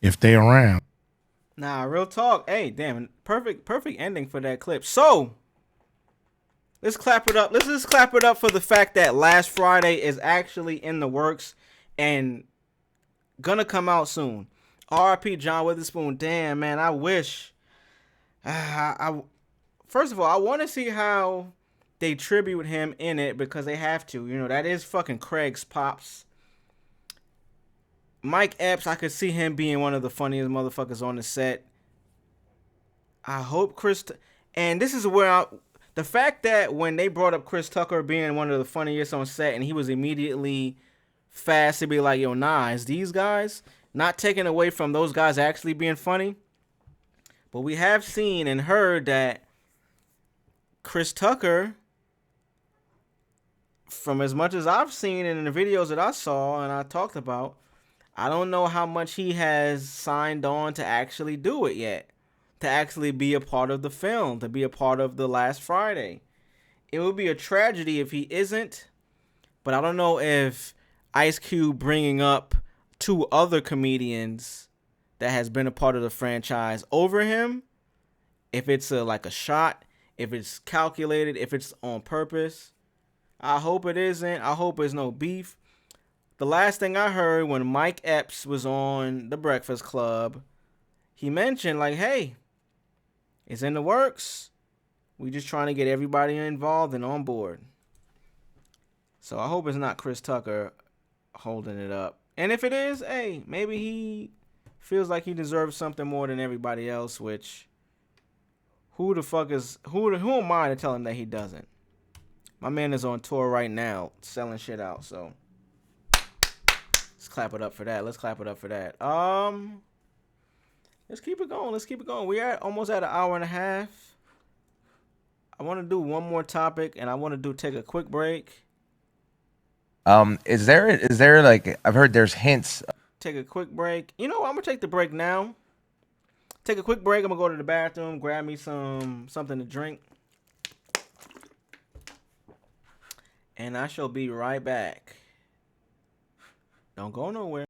S1: if they around.
S3: Nah, real talk. Hey, damn, perfect ending for that clip. So let's clap it up. Let's just clap it up for the fact that Last Friday is actually in the works and gonna come out soon. R.I.P. John Witherspoon. Damn, man, I wish. First of all, I want to see how they tribute him in it because they have to. That is fucking Craig's pops. Mike Epps, I could see him being one of the funniest motherfuckers on the set. I hope and this is where the fact that when they brought up Chris Tucker being one of the funniest on set and he was immediately fast to be like, yo, nah, it's these guys, not taking away from those guys actually being funny. But we have seen and heard that Chris Tucker, from as much as I've seen in the videos that I saw and I talked about, I don't know how much he has signed on to actually do it yet. To actually be a part of the film, to be a part of the Last Friday. It would be a tragedy if he isn't, but I don't know if Ice Cube bringing up 2 other comedians that has been a part of the franchise over him, if it's like a shot, if it's calculated, if it's on purpose. I hope it isn't. I hope there's no beef. The last thing I heard when Mike Epps was on The Breakfast Club, he mentioned like, hey, it's in the works. We just trying to get everybody involved and on board. So I hope it's not Chris Tucker holding it up. And if it is, hey, maybe he feels like he deserves something more than everybody else, which who am I to tell him that he doesn't? My man is on tour right now selling shit out, so let's clap it up for that. Let's keep it going. We're almost at an hour and a half. I want to do one more topic, and I want to take a quick break.
S21: Is there like, I've heard there's hints.
S3: Take a quick break. I'm gonna take the break now. Take a quick break. I'm gonna go to the bathroom, grab me something to drink, and I shall be right back. Don't go nowhere.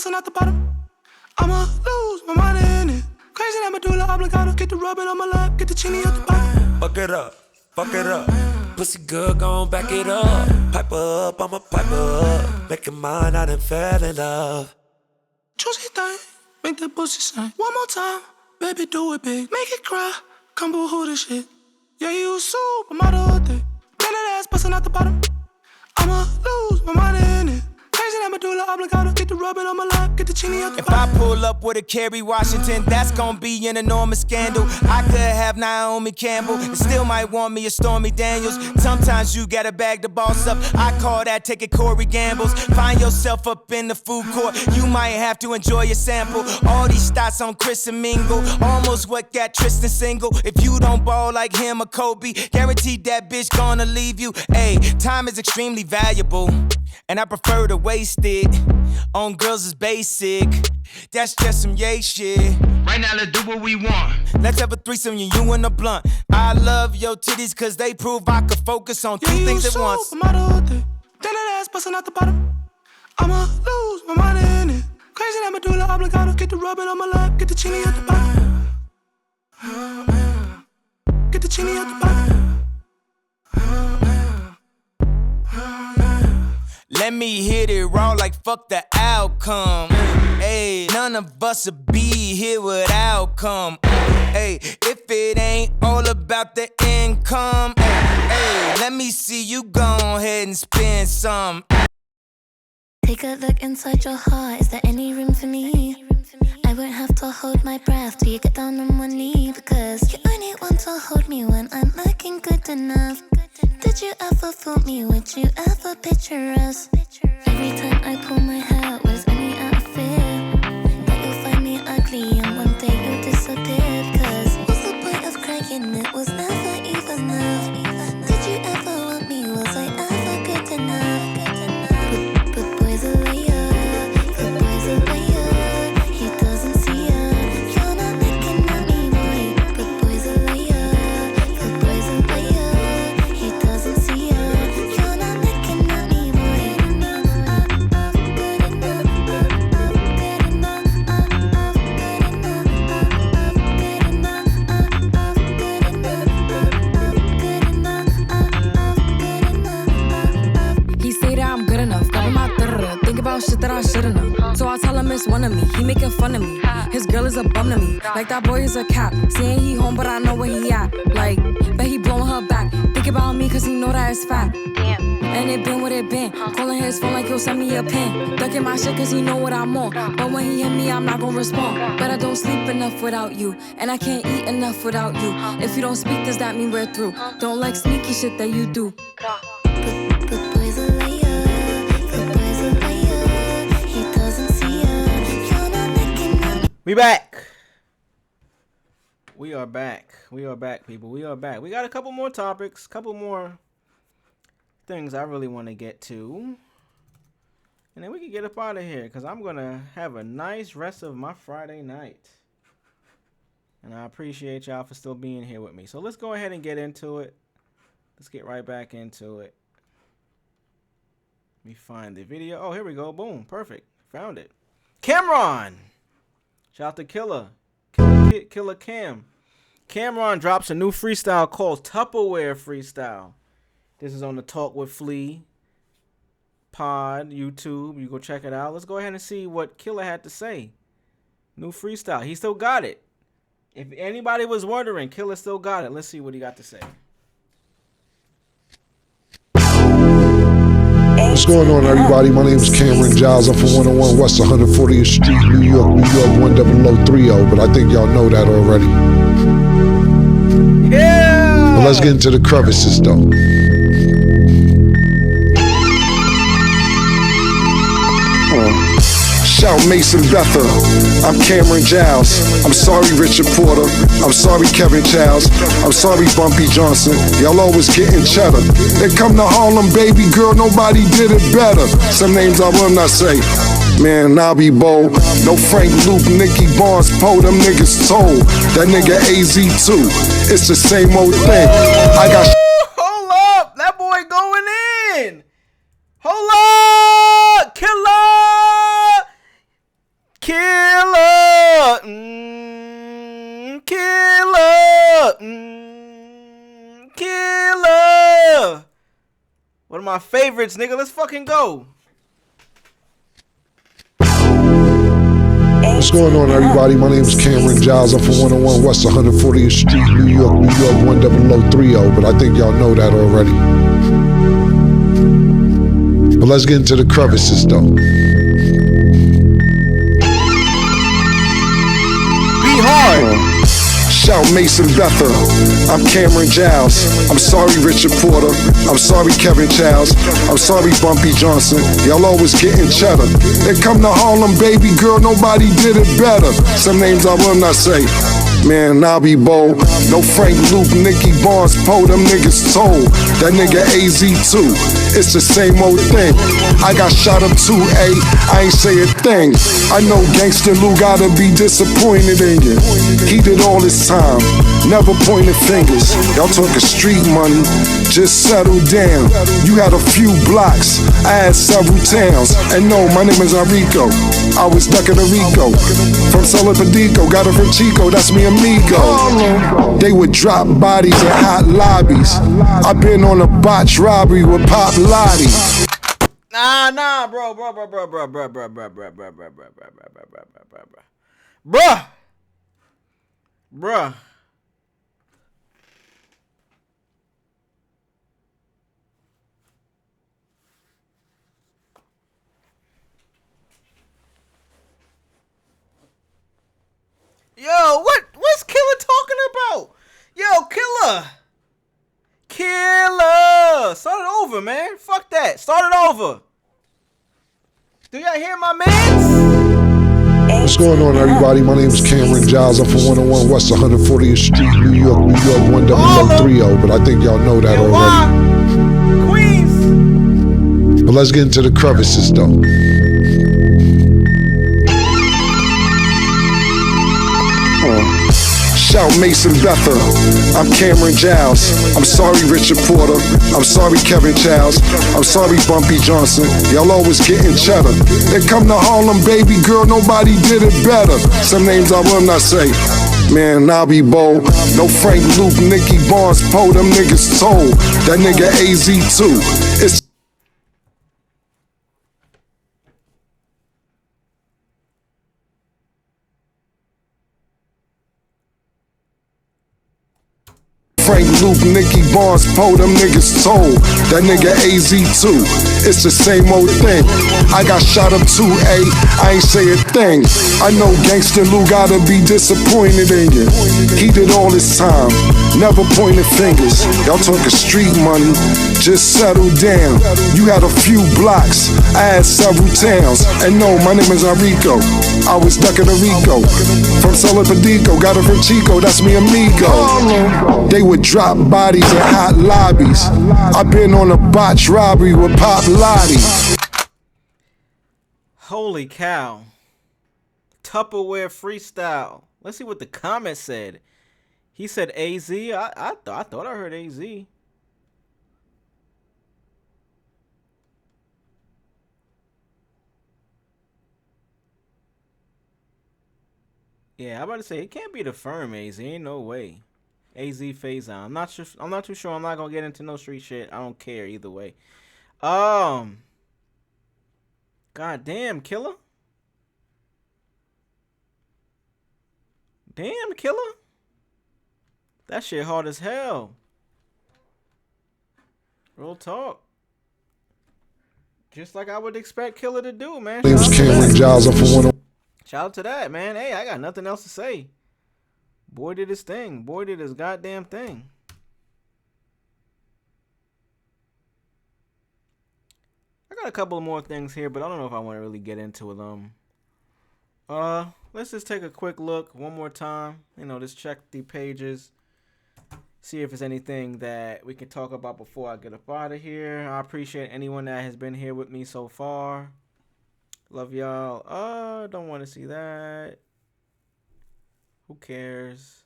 S2: busting out the bottom. I'ma lose my mind in it. Crazy that medulla oblongata. Get the rubbing on my lap, get the chini out the bottom.
S4: Fuck it up, fuck it up. Pussy good, gon' back it up. Pipe up, I'ma pipe up. Make it mine, I done fell in love.
S2: Juicy thing, make that pussy sing. One more time, baby, do it big. Make it cry, come boo-hoo this shit. Yeah, you a supermodel thing. Get that ass busting out the bottom. I'ma lose my mind in it. Crazy that medulla oblongata. Get the rubbing on my lap, get the chini out the bottom.
S5: If I pull up with a Kerry Washington, that's gonna be an enormous scandal. I could have Naomi Campbell, and still might want me a Stormy Daniels. Sometimes you gotta bag the boss up. I call that taking Corey Gambles. Find yourself up in the food court, you might have to enjoy your sample. All these stats on Chris and Mingle, almost what got Tristan single. If you don't ball like him or Kobe, guaranteed that bitch gonna leave you. Hey, time is extremely valuable, and I prefer to waste it on girls is basic. That's just some yay shit. Right now, let's do what we want. Let's have a threesome, you and a blunt. I love your titties, cause they prove I could focus on two things at once.
S2: Supermodel thing. Then that ass busting out the bottom. I'ma lose my mind in it. Crazy that medulla oblongata. Get the rubbing on my lap, get the chini out the bottom. Get the chini out the bottom.
S5: Let me hit it raw like fuck the outcome. Hey, none of us would be here without come. Hey, if it ain't all about the income. Hey, let me see you go ahead and spend some.
S24: Take a look inside your heart. Is there any room for me? I won't have to hold my breath till you get down on one knee. Because you only want to hold me when I'm looking good enough. Did you ever fool me? Would you ever picture us? Every time I pull my hair out, was only out of fear that you'll find me ugly and one day you'll disappear. Because what's the point of crying? It was never even enough. Did you ever want me? Was I ever good enough? But boys are liar, but boys are liar. He doesn't see ya. You're not looking at me, boy. But boys are liar, but boys are liar. He doesn't see ya. You're not looking at me, boy. Good enough, good enough,
S25: He say that I'm good enough, got him out there. Think about shit that I shouldn't know. So I tell him it's one of me. He making fun of me. His girl is a bum to me. Like that boy is a cap. Saying he home, but I know where he at. Like, bet he blowing her back. Think about me, cause he know that it's fat. And it been what it been. Calling his phone like he'll send me a pin. Ducking my shit cause he know what I'm on. But when he hit me, I'm not gonna respond. But I don't sleep enough without you. And I can't eat enough without you. If you don't speak, does that mean we're through? Don't like sneaky shit that you do.
S24: but boys are liar, but boys are liar. He doesn't see ya. You're not looking at me.
S3: We back. We are back. We are back, people. We are back. We got a couple more topics, couple more things I really want to get to. And then we can get up out of here because I'm going to have a nice rest of my Friday night. And I appreciate y'all for still being here with me. So let's go ahead and get into it. Let's get right back into it. Let me find the video. Oh, here we go. Boom. Perfect. Found it. Cameron. Shout out to Killer Cam. Cameron drops a new freestyle called Tupperware Freestyle. This is on the Talk with Flea pod, YouTube. You go check it out. Let's go ahead and see what Killer had to say. New freestyle. He still got it. If anybody was wondering, Killer still got it. Let's see what he got to say.
S26: What's going on, everybody? My name is Cameron Giles. I'm from 101 West 140th Street, New York, 10030. But I think y'all know that already. Yeah! But let's get into the crevices, though. Shout Mason Bether. I'm Cameron Giles. I'm sorry, Richard Porter. I'm sorry, Kevin Childs. I'm sorry, Bumpy Johnson. Y'all always getting cheddar. They come to Harlem, baby girl, nobody did it better. Some names I will not say. Man, I'll be bold. No Frank Luke, Nicky Barnes, Poe, them niggas told. That nigga AZ2. It's the same old thing. I got.
S3: Hold up. That boy going in. Hold up. Killer. Killer. Killer. Killer. One of my favorites, nigga. Let's fucking go.
S26: What's going on, everybody? My name is Cameron Giles. I'm from 101 West 140th Street, New York, 10030. But I think y'all know that already. But let's get into the crevices, though.
S3: Be hard.
S26: Shout Mason Bether. I'm Cameron Giles. I'm sorry, Richard Porter. I'm sorry, Kevin Childs. I'm sorry, Bumpy Johnson. Y'all always getting cheddar. Then come to Harlem, baby girl, nobody did it better. Some names I will not say. Man, I'll be bold. No Frank Luke, Nicky Barnes, Poe, them niggas told. That nigga AZ2, it's the same old thing. I got shot up 2A, I ain't say a thing. I know Gangsta Lou gotta be disappointed in you. He did all his time, never pointed fingers. Y'all talking street money, just settle down. You had a few blocks, I had several towns. And no, my name is Enrico, I was ducking a Rico. From Solipadico, got it from Chico, that's me amigo. They would drop bodies in hot lobbies. I've been on a botch robbery with Pop Lottie.
S3: Nah, bro. Bruh. Yo, what's Killer talking about? Yo, Killer! Start it over, man. Fuck that. Start it over. Do y'all hear my man?
S26: What's going on, everybody? My name is Cameron Giles. I'm from 101 West 140th Street, New York, 10030. But I think y'all know that already.
S3: Queens.
S26: But let's get into the crevices, though. Shout Mason Bether. I'm Cameron Giles. I'm sorry, Richard Porter. I'm sorry, Kevin Childs. I'm sorry, Bumpy Johnson. Y'all always getting cheddar. Then come to Harlem, baby girl, nobody did it better. Some names I will not say. Man, I'll be bold. No Frank Luke, Nicky Barnes, Poe, them niggas told. That nigga AZ2, it's Frank Luke, Nicky Barnes, Poe, them niggas told. That nigga AZ2, it's the same old thing. I got shot up 2A, I ain't say a thing. I know Gangsta Lou gotta be disappointed in you. He did all his time, never pointed fingers. Y'all talking street money, just settle down. You had a few blocks, I had several towns. And no, my name is Enrico, I was ducking a Rico. From Solipadico, got it from Chico, that's me amigo. They would drop bodies in hot lobbies. I've been on a botch robbery with Pop Lottie.
S3: Holy cow. Tupperware freestyle. Let's see what the comment said. He said AZ. I thought I heard AZ. Yeah, I'm about to say it can't be the firm AZ. Ain't no way. AZ phase out. I'm not too sure. I'm not gonna get into no street shit. I don't care either way. God damn, Killer. Damn, Killer. That shit hard as hell. Real talk. Just like I would expect Killer to do, man.
S26: My name's Cameron Giles. I'm from 101.
S3: Shout out to that, man. Hey, I got nothing else to say. Boy did his thing. Boy did his goddamn thing. I got a couple of more things here, but I don't know if I want to really get into them. Let's just take a quick look one more time. You know, just check the pages. See if there's anything that we can talk about before I get up out of here. I appreciate anyone that has been here with me so far. Love y'all. Don't want to see that. Who cares?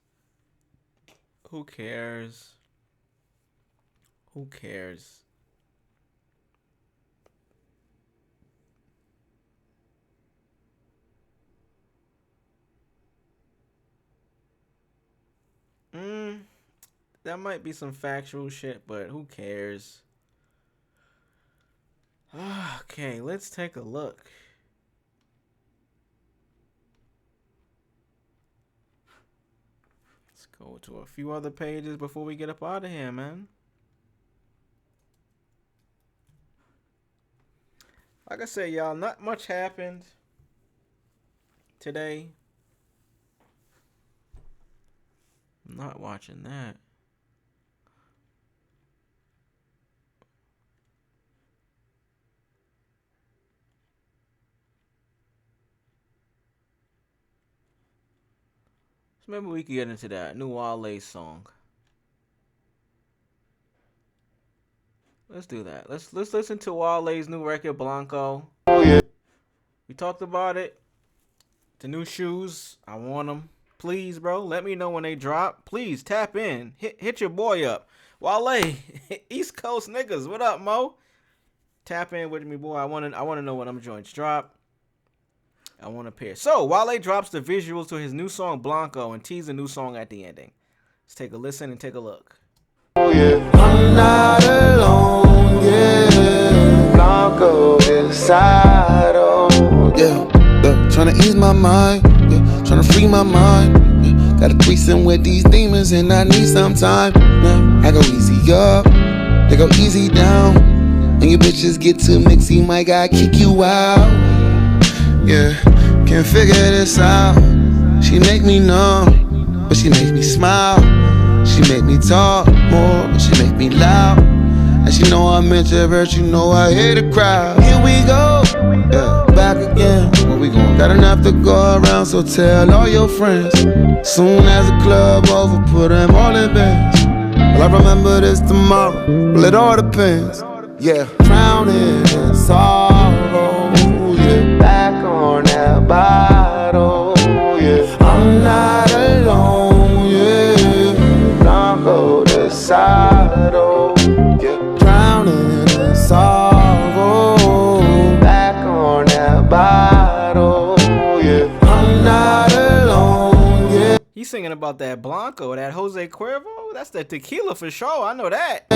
S3: Who cares? Who cares? That might be some factual shit, but who cares? Okay, let's take a look. Let's go to a few other pages before we get up out of here, man. Like I said, y'all, not much happened today. I'm not watching that. So maybe we could get into that new Wale song. Let's do that. Let's listen to Wale's new record, Blanco. Oh yeah. We talked about it. The new shoes, I want them. Please, bro, let me know when they drop. Please tap in. Hit your boy up. Wale, East Coast niggas, what up, Mo? Tap in with me, boy. I want to know when them joints drop. I want to pair. So, Wale drops the visuals to his new song Blanco and teases a new song at the ending. Let's take a listen and take a look.
S2: Oh yeah, I'm not alone, yeah. Blanco inside, oh yeah. Trying to ease my mind, yeah. Trying to free my mind, yeah. Got a threesome with these demons and I need some time. Now I go easy up, they go easy down. And you bitches get too mixy, might gotta kick you out. Yeah, can't figure this out. She make me numb, but she make me smile. She make me talk more, but she make me loud. And she know I'm introvert, you know I hate a crowd. Here we go, yeah, back again. Where we going? Got enough to go around, so tell all your friends. Soon as the club over, put them all in bands. Well, I remember this tomorrow, well it all depends. Yeah, drowning in sorrow, yeah. Back on that bottle, yeah. I'm not alone, yeah. Blanco de Sado, yeah. Drowning in sorrow, back on that bottle, yeah. I'm not alone, yeah.
S3: He's singing about that Blanco, that Jose Cuervo. That's the tequila for sure. I know that.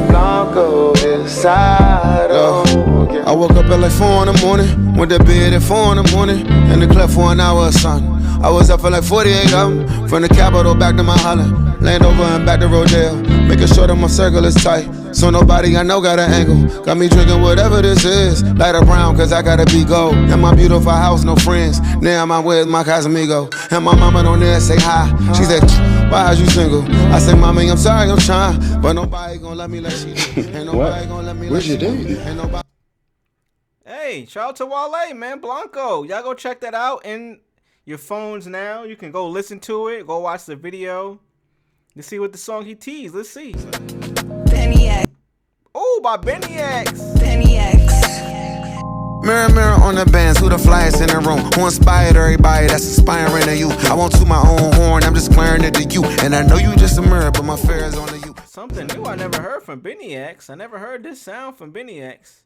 S2: Blanco inside, oh, yeah. I woke up at like 4 in the morning, went to bed at 4 in the morning, in the club for an hour, son. I was up for like 48 of them, from the Capitol back to Mount Holland, Land Over and back to Rodale, making sure that my circle is tight, so nobody I know got an angle. Got me drinking whatever this is, lighter brown cause I gotta be gold. In my beautiful house, no friends, now I'm out with my Casamigo. And my mama don't dare say hi, she said, why are you single? I say, mommy, I'm sorry, I'm trying, but nobody gonna love me like she do. Ain't nobody gonna love me like she do. Ain't nobody.
S3: Hey, shout out to Wale, man. Blanco. Y'all go check that out in your phones now. You can go listen to it. Go watch the video to see what the song he teased. Let's see.
S6: Benny X.
S3: Oh, by Benny X.
S6: Benny X.
S2: Mirror, mirror on the bands, who the flyest in the room? Who inspired everybody that's inspiring to you? I won't toot my own horn, I'm just declaring it to you. And I know you just a mirror, but my fear is only you.
S3: Something new I never heard from Benny X. I never heard this sound from Benny X.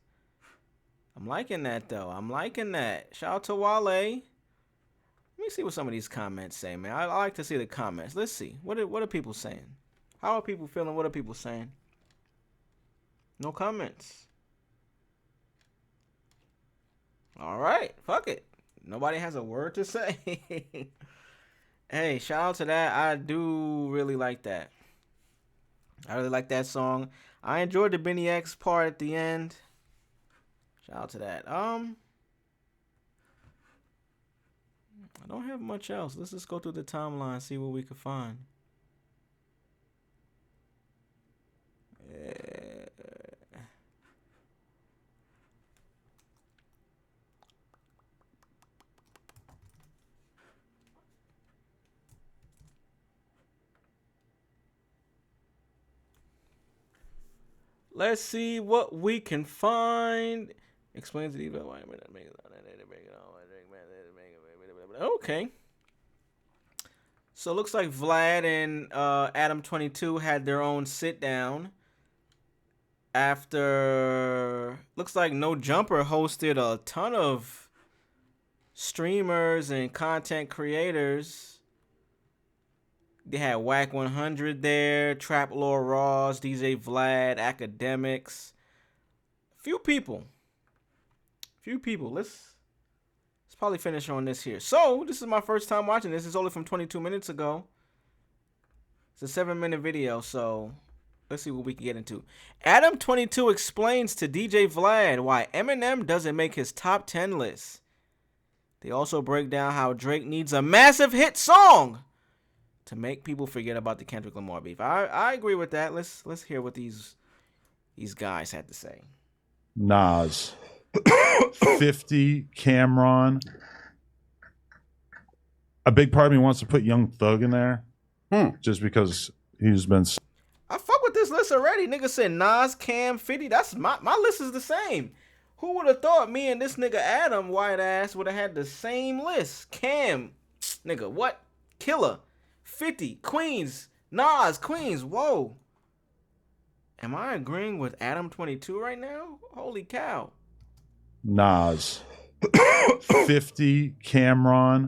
S3: I'm liking that, though. I'm liking that. Shout out to Wale. Let me see what some of these comments say, man. I like to see the comments. Let's see. What are people saying? How are people feeling? What are people saying? No comments. All right. Fuck it. Nobody has a word to say. Hey, shout out to that. I do really like that. I really like that song. I enjoyed the Benny X part at the end. Shout out to that. I don't have much else. Let's just go through the timeline, see what we can find. Let's see what we can find. Explains the evil. Okay. So it looks like Vlad and Adam 22 had their own sit down. After looks like No Jumper hosted a ton of streamers and content creators They had Whack 100 there, Trap Lord Ross, DJ Vlad, Academics. Few people. Let's probably finish on this here. So, this is my first time watching this. It's only from 22 minutes ago. It's a 7-minute video, so let's see what we can get into. Adam22 explains to DJ Vlad why Eminem doesn't make his top 10 list. They also break down how Drake needs a massive hit song to make people forget about the Kendrick Lamar beef. I agree with that. Let's hear what these guys had to say.
S7: Nas, 50, Cameron. A big part of me wants to put Young Thug in there, just because he's been.
S3: I fuck with this list already. Nigga said Nas, Cam, 50. That's my list is the same. Who would have thought me and this nigga Adam white ass would have had the same list? Cam, nigga, what? Killer, 50, Queens, Nas, Queens. Whoa. Am I agreeing with Adam22 right now? Holy cow.
S7: Nas, 50, Cameron.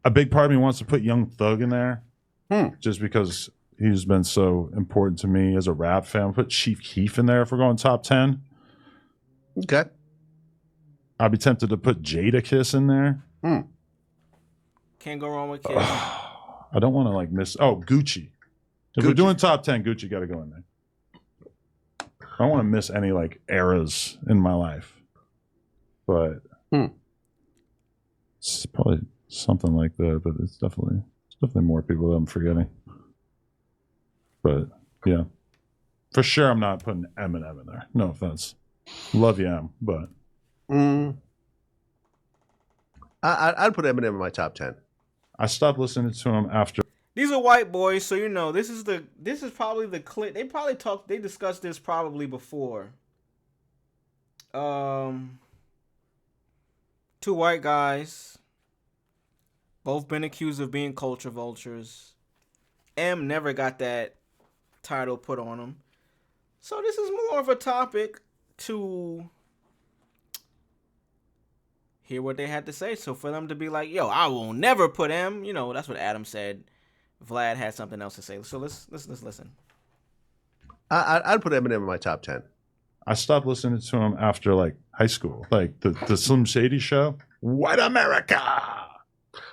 S7: A big part of me wants to put Young Thug in there, just because he's been so important to me as a rap fan. Put Chief Keef in there if we're going top 10.
S8: Okay.
S7: I'd be tempted to put Jadakiss in there.
S3: Can't go wrong with Kiss.
S7: I don't want to like miss. Oh, Gucci. If we're doing top 10, Gucci got to go in there. I don't want to miss any like eras in my life, but it's probably something like that. But it's definitely more people that I'm forgetting. But yeah, for sure, I'm not putting Eminem in there. No offense, love you, Em, but
S8: I'd put Eminem in my top 10.
S7: I stopped listening to him after.
S3: These are white boys, so you know this is probably the clip. They discussed this probably before. Two white guys, both been accused of being culture vultures. M never got that title put on him, so this is more of a topic to hear what they had to say. So for them to be like, "Yo, I will never put M," you know, that's what Adam said. Vlad had something else to say, so let's listen.
S8: I'd put Eminem in my top 10.
S7: I stopped listening to him after like high school, like the Slim Shady show. White America.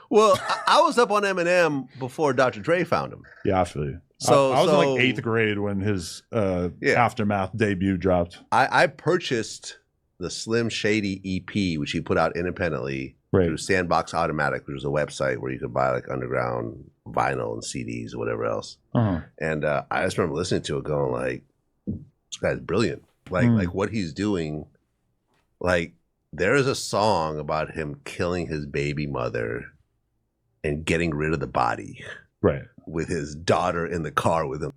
S8: Well, I was up on Eminem before Dr. Dre found him.
S7: Yeah, I feel you.
S8: So
S7: I was in like 8th grade when his Aftermath debut dropped.
S8: I purchased the Slim Shady EP, which he put out independently through Sandbox Automatic, which was a website where you could buy like underground vinyl and CDs or whatever else. And I just remember listening to it going like, this guy's brilliant. Like what he's doing, like there is a song about him killing his baby mother and getting rid of the body.
S7: Right.
S8: With his daughter in the car with him.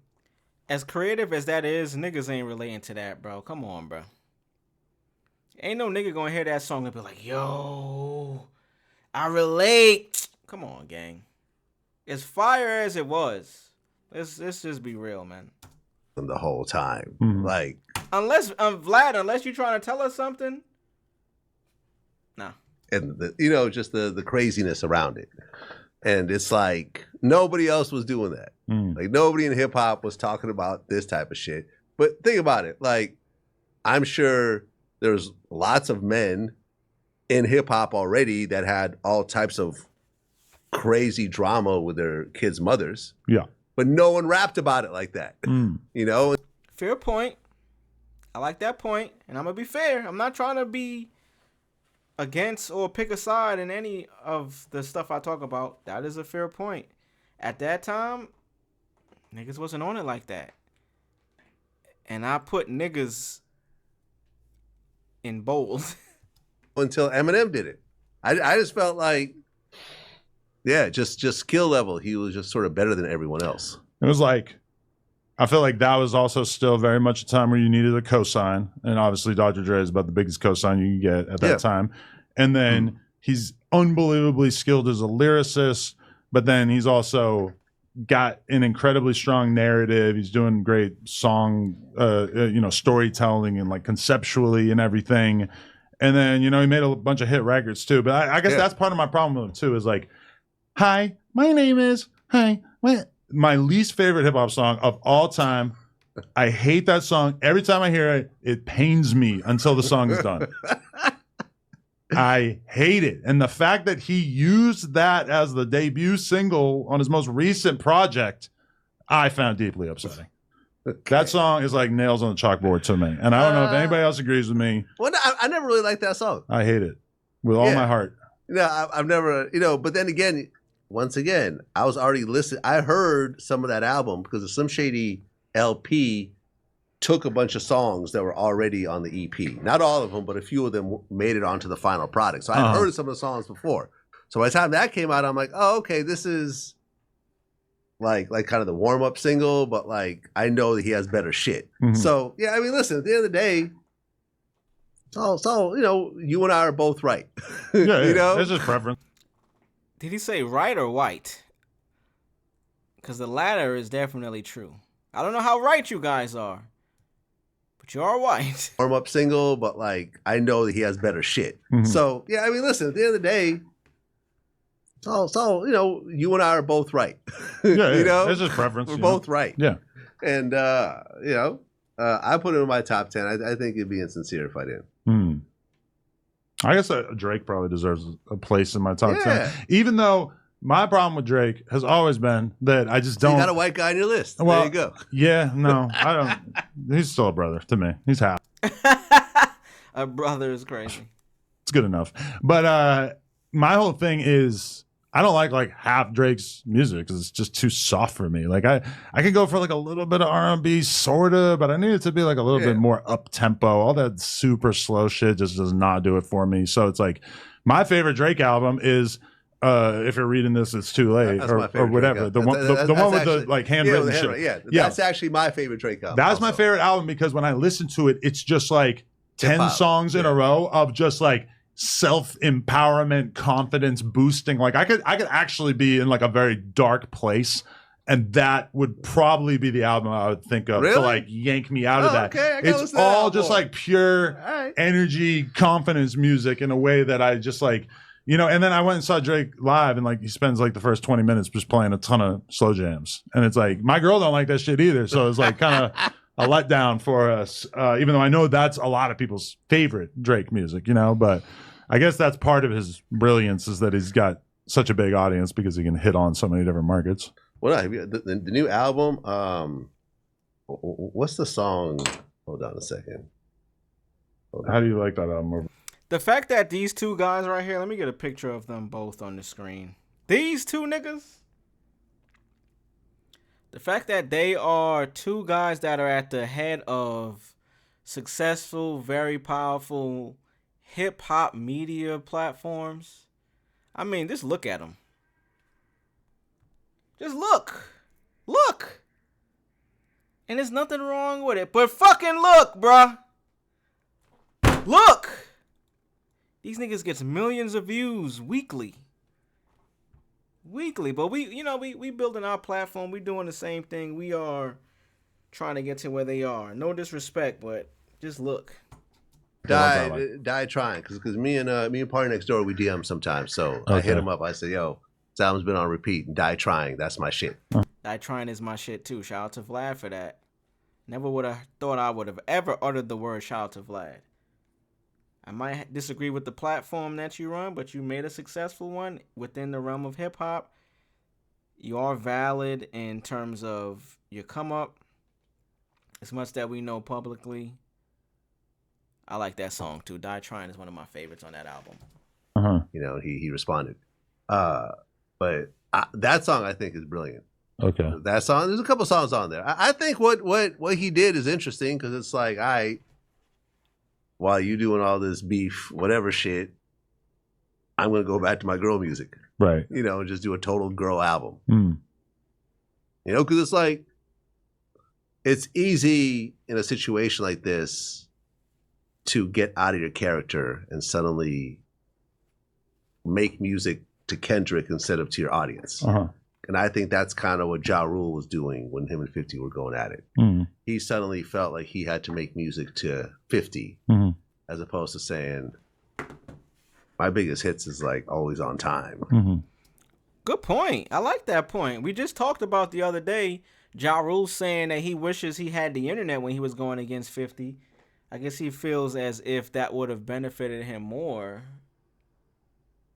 S3: As creative as that is, niggas ain't relating to that, bro. Come on, bro. Ain't no nigga gonna hear that song and be like, yo, I relate. Come on, gang. As fire as it was, let's just be real, man.
S8: The whole time. Like,
S3: unless Vlad, unless you're trying to tell us something, nah.
S8: And just the craziness around it. And it's like nobody else was doing that. Like nobody in hip hop was talking about this type of shit. But think about it. Like, I'm sure there's lots of men in hip hop already that had all types of crazy drama with their kids' mothers.
S7: Yeah.
S8: But no one rapped about it like that. You know?
S3: Fair point. I like that point. And I'm going to be fair. I'm not trying to be against or pick a side in any of the stuff I talk about. That is a fair point. At that time, niggas wasn't on it like that. And I put niggas in bold.
S8: Until Eminem did it. I just felt like, yeah, just skill level, he was just sort of better than everyone else.
S7: It was like, I feel like that was also still very much a time where you needed a cosign. And obviously Dr. Dre is about the biggest cosign you can get at that time. And then he's unbelievably skilled as a lyricist, but then he's also got an incredibly strong narrative. He's doing great song, storytelling and like conceptually and everything. And then, he made a bunch of hit records too. But I guess that's part of my problem with him too, is like, Hi, my name is. Hi, my least favorite hip hop song of all time. I hate that song. Every time I hear it, it pains me until the song is done. I hate it. And the fact that he used that as the debut single on his most recent project, I found deeply upsetting. That song is like nails on the chalkboard to me. And I don't know if anybody else agrees with me.
S8: Well, I never really liked that song.
S7: I hate it with all my heart.
S8: No, I've never, but then again, once again, I was already listening. I heard some of that album because the Slim Shady LP took a bunch of songs that were already on the EP. Not all of them, but a few of them made it onto the final product. So I heard some of the songs before. So by the time that came out, I'm like, oh, okay, this is like kind of the warm-up single, but like I know that he has better shit.
S7: Mm-hmm.
S8: So yeah, I mean, listen, at the end of the day, so you and I are both right.
S7: Yeah, it's just preference.
S3: Did he say right or white? Because the latter is definitely true. I don't know how right you guys are, but you are white.
S8: Warm-up single, but like I know that he has better shit.
S7: Mm-hmm.
S8: So yeah, I mean, listen, at the end of the day, so you and I are both right.
S7: Yeah, it's just preference.
S8: We're both right.
S7: Yeah,
S8: and I put it in my top 10. I think it'd be insincere if I didn't.
S7: I guess Drake probably deserves a place in my top 10. Even though my problem with Drake has always been that I just don't.
S8: You got a white guy on your list.
S7: Well,
S8: there you go.
S7: Yeah, no, I don't. He's still a brother to me. He's half.
S3: A brother is crazy.
S7: It's good enough. But my whole thing is I don't like half Drake's music because it's just too soft for me. Like I could go for like a little bit of R&B sorta, but I need it to be like a little bit more up tempo. All that super slow shit just does not do it for me. So it's like my favorite Drake album is if you're reading this, it's too late or whatever. The one with the like handwritten shit.
S8: Yeah, that's actually my favorite Drake album.
S7: That's my favorite album because when I listen to it, it's just like 10 songs in a row of just like self-empowerment, confidence boosting. Like I could actually be in like a very dark place, and that would probably be the album I would think of to like yank me out of that.
S8: Okay,
S7: it's all just like pure energy, confidence music in a way that I just like, and then I went and saw Drake live, and like he spends like the first 20 minutes just playing a ton of slow jams, and it's like my girl don't like that shit either, so it's like kind of a letdown for us, even though I know that's a lot of people's favorite Drake music, but I guess that's part of his brilliance is that he's got such a big audience because he can hit on so many different markets.
S8: Well, the new album, what's the song? Hold on a second.
S7: How do you like that album?
S3: The fact that these two guys right here, let me get a picture of them both on the screen. These two niggas. The fact that they are two guys that are at the head of successful, very powerful hip-hop media platforms. I mean, just look at them. Just look. Look. And there's nothing wrong with it. But fucking look, bruh. Look. These niggas gets millions of views weekly. But we building our platform. We doing the same thing. We are trying to get to where they are. No disrespect, but just look.
S8: Die trying because me and Party Next Door, we DM sometimes. So I hit him up. I said, "Yo, this album's been on repeat. And Die Trying, that's my shit."
S3: Die Trying is my shit too. Shout out to Vlad for that. Never would have thought I would have ever uttered the word shout out to Vlad. I might disagree with the platform that you run, but you made a successful one within the realm of hip hop. You are valid in terms of your come up. As much that we know publicly. I like that song too. Die Trying is one of my favorites on that album.
S8: He responded. But that song I think is brilliant.
S7: Okay.
S8: That song, there's a couple songs on there. I think what he did is interesting because it's like, while you doing all this beef, whatever shit, I'm going to go back to my girl music.
S7: Right.
S8: And just do a total girl album.
S7: Mm.
S8: Because it's like, it's easy in a situation like this to get out of your character and suddenly make music to Kendrick instead of to your audience. And I think that's kind of what Ja Rule was doing when him and 50 were going at it.
S7: Mm.
S8: He suddenly felt like he had to make music to 50 as opposed to saying, my biggest hits is like Always on Time.
S3: Good point. I like that point. We just talked about the other day, Ja Rule saying that he wishes he had the internet when he was going against 50. I guess he feels as if that would have benefited him more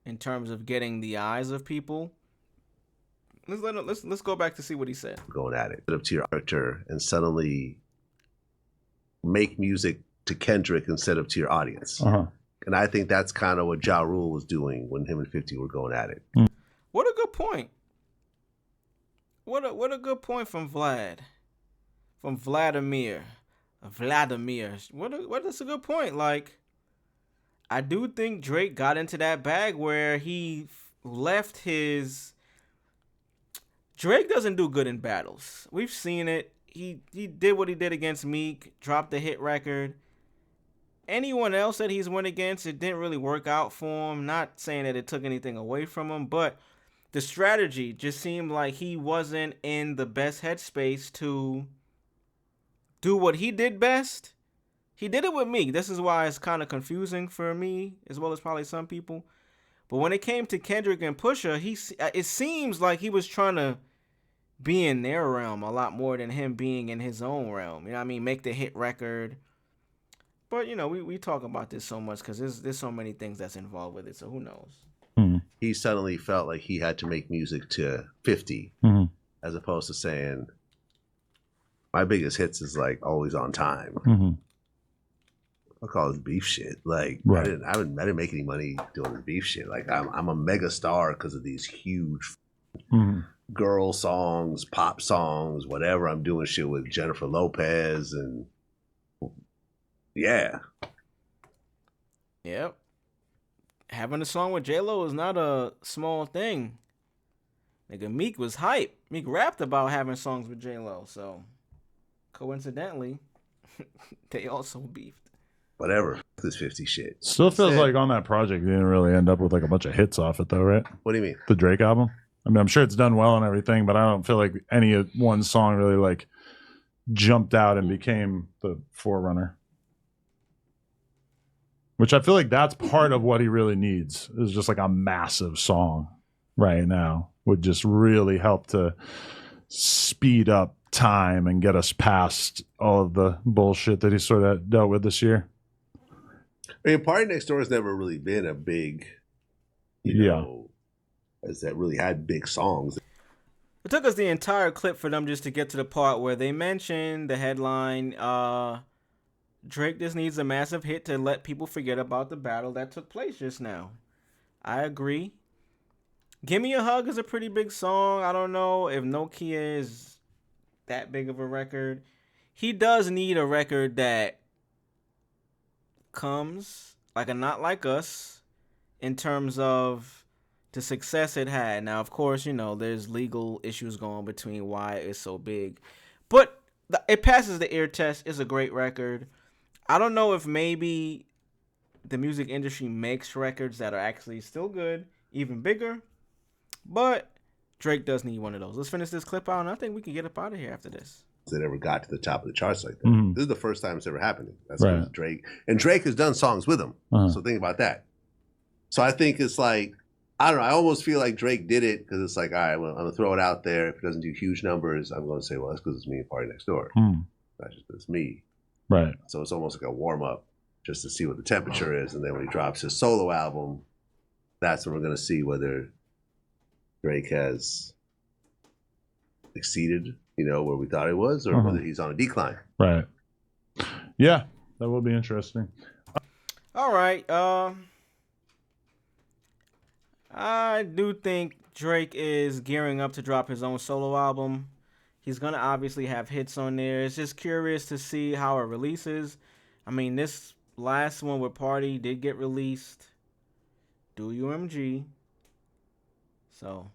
S3: in terms of getting the eyes of people. Let's go back to see what he said.
S8: Going at it up to your character and suddenly make music to Kendrick instead of to your audience. And I think that's kind of what Ja Rule was doing when him and 50 were going at it.
S3: What a good point. What a good point from Vlad. From Vladimir. What is a good point? Like, I do think Drake got into that bag where he left his... Drake doesn't do good in battles. We've seen it. He did what he did against Meek, dropped the hit record. Anyone else that he's went against, it didn't really work out for him. Not saying that it took anything away from him, but the strategy just seemed like he wasn't in the best headspace to do what he did best. He did it with Meek. This is why it's kind of confusing for me, as well as probably some people. But when it came to Kendrick and Pusha, it seems like he was trying to be in their realm a lot more than him being in his own realm. You know what I mean? Make the hit record. But, you know, we talk about this so much because there's so many things that's involved with it, so who knows?
S8: He suddenly felt like he had to make music to 50 as opposed to saying, my biggest hits is like Always on Time. I call this beef shit. Like, I didn't make any money doing this beef shit. Like, I'm a mega star because of these huge girl songs, pop songs, whatever. I'm doing shit with Jennifer Lopez and yeah.
S3: Yep. Having a song with J-Lo is not a small thing. Nigga, Meek was hype. Meek rapped about having songs with J-Lo, so coincidentally, they also beefed.
S8: Whatever. This 50 shit.
S7: Still feels like on that project, they didn't really end up with like a bunch of hits off it though, right?
S8: What do you mean?
S7: The Drake album? I mean, I'm sure it's done well and everything, but I don't feel like any one song really like jumped out and became the forerunner. Which I feel like that's part of what he really needs is just like a massive song right now would just really help to speed up time and get us past all of the bullshit that he sort of dealt with this year.
S8: I mean, Party Next Door has never really been a big, you know, as that really had big songs.
S3: It took us the entire clip for them just to get to the part where they mentioned the headline, Drake just needs a massive hit to let people forget about the battle that took place just now. I agree. Give Me a Hug is a pretty big song. I don't know if Nokia is that big of a record. He does need a record that comes like a Not Like Us in terms of the success it had. Now, of course, you know, there's legal issues going between why it's so big. But it passes the ear test. It's a great record. I don't know if maybe the music industry makes records that are actually still good, even bigger. But Drake does need one of those. Let's finish this clip out, and I think we can get up out of here after this.
S8: That ever got to the top of the charts like that. This is the first time it's ever happening. That's right. Drake. And Drake has done songs with him. So think about that. So I think it's like, I don't know, I almost feel like Drake did it because it's like, all right, well, I'm going to throw it out there. If it doesn't do huge numbers, I'm going to say, well, that's because it's me and Party Next Door. Not just it's me.
S7: Right.
S8: So it's almost like a warm-up just to see what the temperature is. And then when he drops his solo album, that's when we're going to see whether Drake has exceeded, you know, where we thought he was, or whether he's on a decline.
S7: Right. Yeah, that will be interesting.
S3: All right. I do think Drake is gearing up to drop his own solo album. He's going to obviously have hits on there. It's just curious to see how it releases. I mean, this last one with Party did get released. Do UMG. So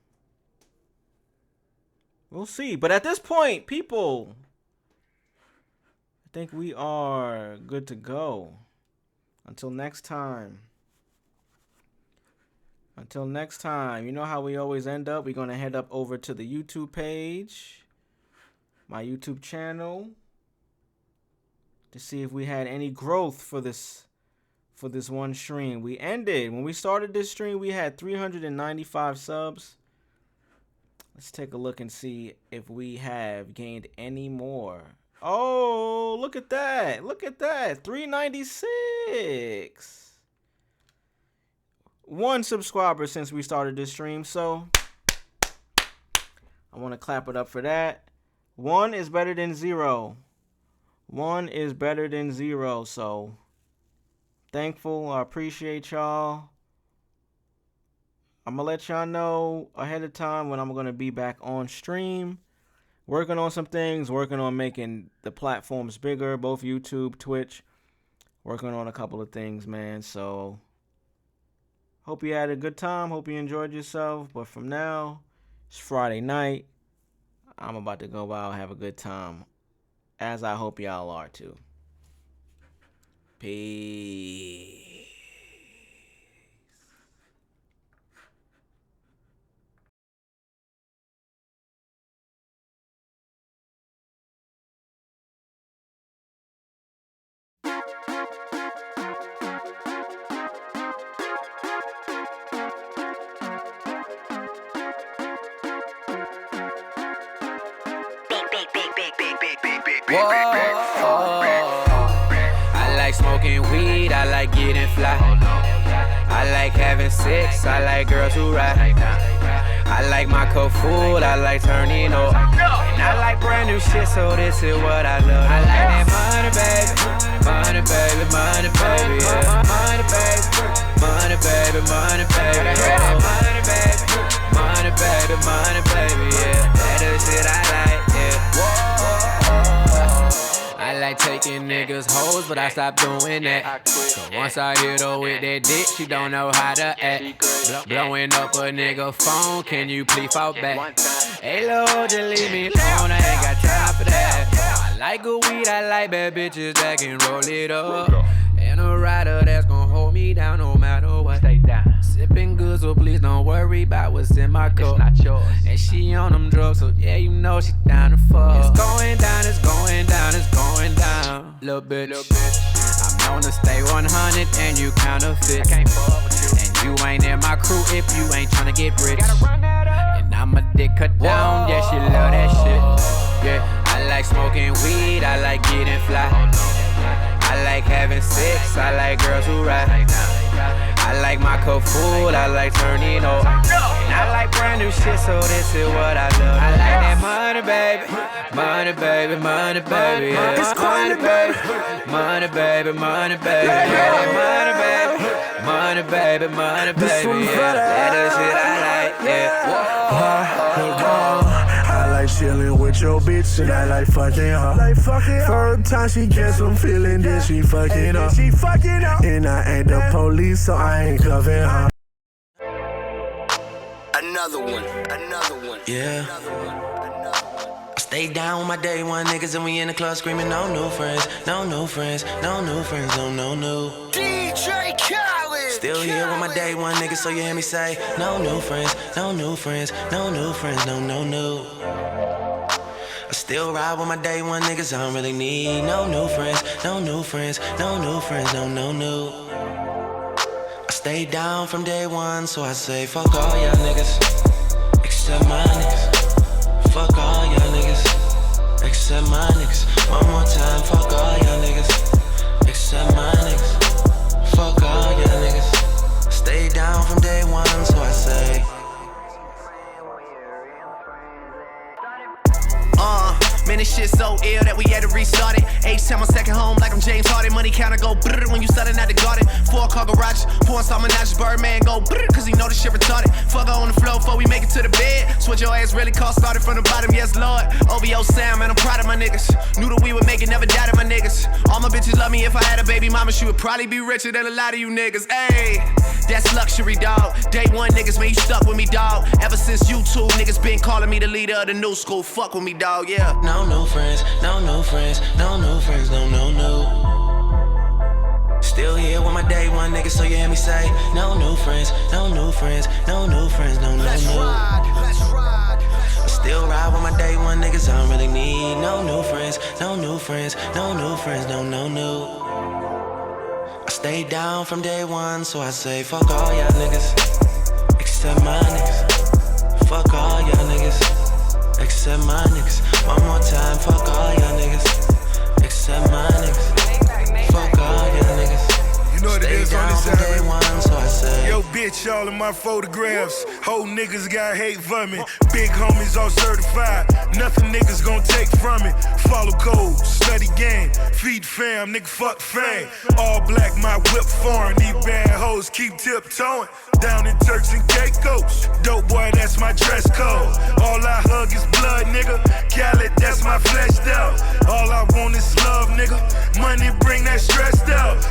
S3: we'll see. But at this point, people, I think we are good to go. Until next time. Until next time, you know how we always end up. We're going to head up over to the YouTube page, my YouTube channel, to see if we had any growth for this one stream. We ended, when we started this stream, we had 395 subs. Let's take a look and see if we have gained any more. Oh, look at that. Look at that. 396. 1 subscriber since we started this stream, so I want to clap it up for that. 1 is better than 0. 1 is better than 0, so thankful. I appreciate y'all. I'm going to let y'all know ahead of time when I'm going to be back on stream. Working on some things, working on making the platforms bigger, both YouTube, Twitch. Working on a couple of things, man. So, hope you had a good time. Hope you enjoyed yourself. But from now, it's Friday night. I'm about to go out and have a good time. As I hope y'all are too. Peace.
S9: Whoa, I like smoking weed, I like getting fly. I like having sex, I like girls who ride. I like my cup full, I like turning up. And I like brand new shit, so this is what I love. I like that money, baby. Money, baby, money, baby, yeah. Money, baby. Money, baby, money, baby, yeah. Money, baby. Money, baby, money, baby, yeah. That is shit I like, yeah. I like taking niggas hoes, but I stopped doing that. Cause once I hit her with that dick, she don't know how to act. Blowing up a nigga phone, can you please fall back? Hey Lord, just leave me alone, I ain't got time for that. I like good weed, I like bad bitches that can roll it up. And a rider that's gon' hold me down no matter what. Stay down. Sipping good, so please don't worry about what's in my cup. It's not yours. And she on them drugs, so yeah, you know she down to fuck. It's going down, it's going down, it's going down. Little bitch, I'm known to stay 100 and you counterfeit. I can't fuck with you. And you ain't in my crew if you ain't tryna get rich. And I'm a dick cut down, yeah, she love that shit. Yeah, I like smoking weed, I like getting fly. I like having sex, I like girls who ride. I like my cup full, I like turning up. And I like brand new shit, so this is what I love. I like that money, baby. Money, baby, money, baby, yeah. Money, baby. Money, baby, money, baby, yeah. Money, baby. Money, baby, money, baby, yeah. That is shit I like, yeah.
S10: I like chillin' with your bitch and I like fucking her. First time she gets some feeling, then she fucking up. And I ain't the police, so I ain't cuffing her.
S11: Another one. Yeah. I stay down with my day one niggas and we in the club screaming no new friends, no new friends, no new friends, no new. DJ Khaled. Still here with my day one niggas, so you hear me say no new friends, no new friends, no new friends, no new. I still ride with my day one niggas, I don't really need no new friends, no new friends, no new friends, no new. I stay down from day one, so I say fuck all y'all niggas, except my niggas. Fuck all y'all niggas, except my niggas. One more time, fuck all y'all niggas, except my niggas. Fuck all y'all niggas. Stay down from day one, so I say.
S12: Man, this shit so ill that we had to restart it. H-time on second home like I'm James Harden. Money counter go brrr when you starting out the garden. 4-car garage, pouring some menages. Birdman go brrr cause he know this shit retarded. Fuck her on the floor before we make it to the bed. Switch your ass really cost, started from the bottom, yes lord. OVO Sam, man, I'm proud of my niggas. Knew that we would make it, never doubted my niggas. All my bitches love me, if I had a baby mama, she would probably be richer than a lot of you niggas. Ayy, that's luxury, dog. Day one niggas, man, you stuck with me, dog. Ever since you two niggas been calling me the leader of the new school. Fuck with me, dog, yeah.
S11: No new friends, no new friends, no new friends, no new. Still here with my day one niggas, so you hear me say no new friends, no new friends, no new friends, no new.
S12: Let's ride.
S11: I still ride with my day one niggas, I don't really need no new friends, no new friends, no new friends, no new. I stay down from day one, so I say fuck all y'all niggas, except my niggas. Fuck all y'all niggas.
S10: Get y'all in my photographs. Whole niggas got hate for me. Big homies all certified. Nothing niggas gon' take from it. Follow code, study game, feed fam, nigga fuck fame. All black, my whip foreign. These bad hoes keep tiptoeing. Down in Turks and Caicos.